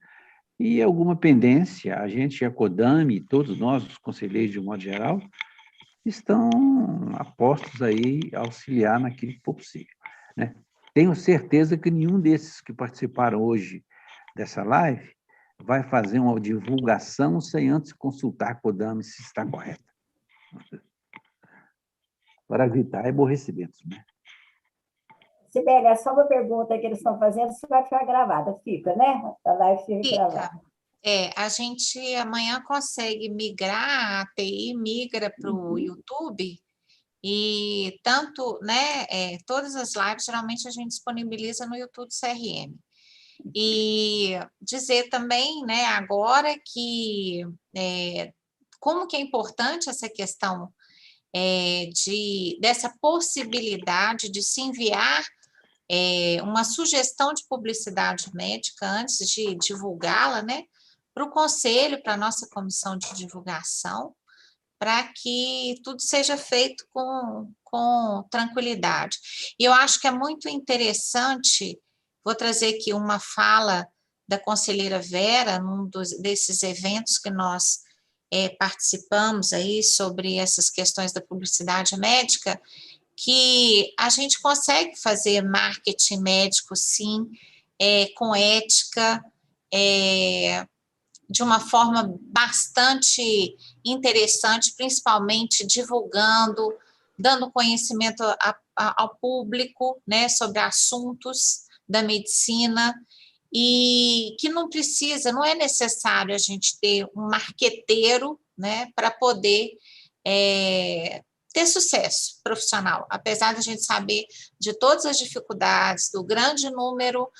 e alguma pendência, a gente, a CODAME, todos nós, os conselheiros de um modo geral, estão apostos aí a auxiliar naquilo que for possível, né? Tenho certeza que nenhum desses que participaram hoje dessa live vai fazer uma divulgação sem antes consultar a CODAME se está correta, para evitar aborrecimentos, né? Sibeli, é só uma pergunta que eles estão fazendo, se vai ficar gravada, fica, né? A live fica gravada. A gente amanhã consegue migrar, a ATI migra para o YouTube, e tanto, né, todas as lives geralmente a gente disponibiliza no YouTube CRM. E dizer também, né, agora que como que é importante essa questão dessa possibilidade de se enviar uma sugestão de publicidade médica antes de divulgá-la, né, para o conselho, para a nossa comissão de divulgação, para que tudo seja feito com tranquilidade. E eu acho que é muito interessante, vou trazer aqui uma fala da conselheira Vera, num desses eventos que nós participamos aí sobre essas questões da publicidade médica, que a gente consegue fazer marketing médico, sim, com ética, de uma forma bastante interessante, principalmente divulgando, dando conhecimento ao público, né, sobre assuntos da medicina, e que não é necessário a gente ter um marqueteiro, né, para poder ter sucesso profissional, apesar de a gente saber de todas as dificuldades, do grande número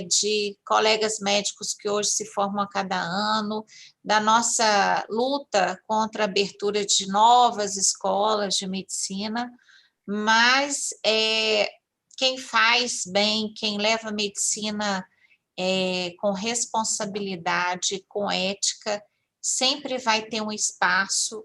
de colegas médicos que hoje se formam a cada ano, da nossa luta contra a abertura de novas escolas de medicina, mas quem faz bem, quem leva a medicina com responsabilidade, com ética, sempre vai ter um espaço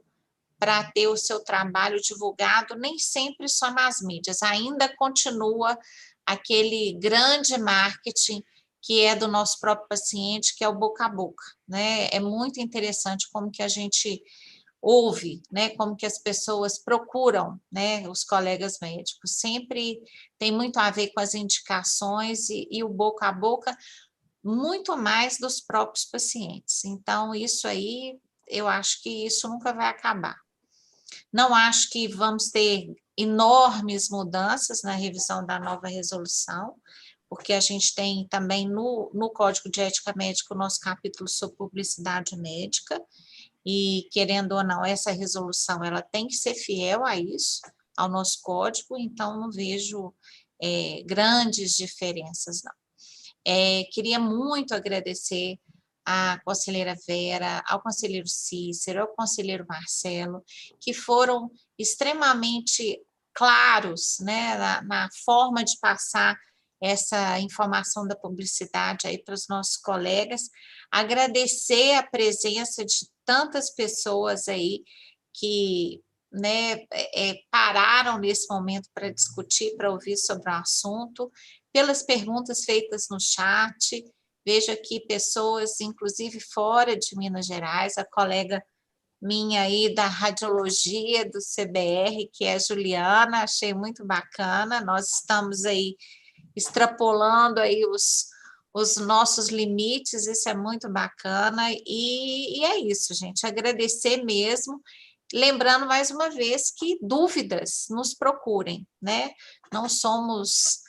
para ter o seu trabalho divulgado, nem sempre só nas mídias, ainda continua aquele grande marketing que é do nosso próprio paciente, que é o boca a boca, né? É muito interessante como que a gente ouve, né? Como que as pessoas procuram, né? Os colegas médicos, sempre tem muito a ver com as indicações e o boca a boca, muito mais dos próprios pacientes. Então, isso aí eu acho que isso nunca vai acabar. Não acho que vamos ter enormes mudanças na revisão da nova resolução, porque a gente tem também no Código de Ética Médica o nosso capítulo sobre publicidade médica, e, querendo ou não, essa resolução ela tem que ser fiel a isso, ao nosso código, então não vejo grandes diferenças, não. Queria muito agradecer à conselheira Vera, ao conselheiro Cícero, ao conselheiro Marcelo, que foram extremamente claros, né, na forma de passar essa informação da publicidade aí para os nossos colegas. Agradecer a presença de tantas pessoas aí que, né, pararam nesse momento para discutir, para ouvir sobre o assunto, pelas perguntas feitas no chat. Vejo aqui pessoas, inclusive fora de Minas Gerais, a colega minha aí da radiologia do CBR, que é a Juliana, achei muito bacana. Nós estamos aí extrapolando aí os nossos limites, isso é muito bacana, e é isso, gente, agradecer mesmo, lembrando mais uma vez que dúvidas nos procurem, né? Não somos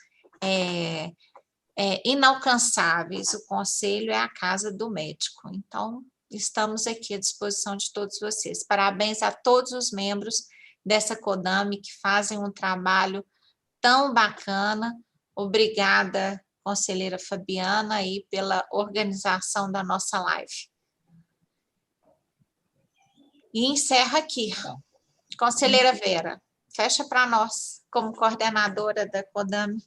inalcançáveis, o conselho é a casa do médico, então estamos aqui à disposição de todos vocês. Parabéns a todos os membros dessa CODAME que fazem um trabalho tão bacana. Obrigada, conselheira Fabiana, aí pela organização da nossa live. E encerra aqui. Conselheira Vera, fecha para nós, como coordenadora da CODAME.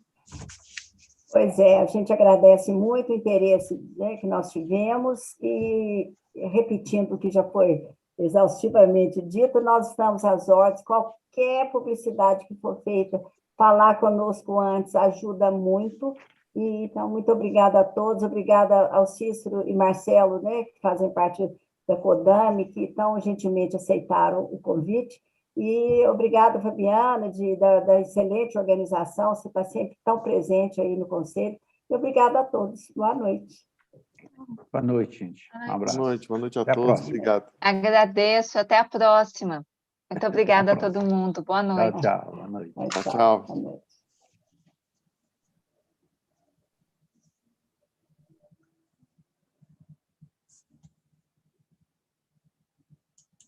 Pois é, a gente agradece muito o interesse, né, que nós tivemos e, repetindo o que já foi exaustivamente dito, nós estamos às ordens, qualquer publicidade que for feita, falar conosco antes ajuda muito. E, então, muito obrigada a todos, obrigada ao Cícero e Marcelo, né, que fazem parte da CODAME, que tão gentilmente aceitaram o convite. E obrigada, Fabiana, da excelente organização, você está sempre tão presente aí no Conselho. E obrigada a todos. Boa noite. Boa noite, gente. Um abraço. Boa noite a Até a todos. próxima. Obrigado. Agradeço, até a próxima. Muito obrigada a todo mundo. Boa noite. Tchau, tchau. Boa noite. Tchau. Boa noite.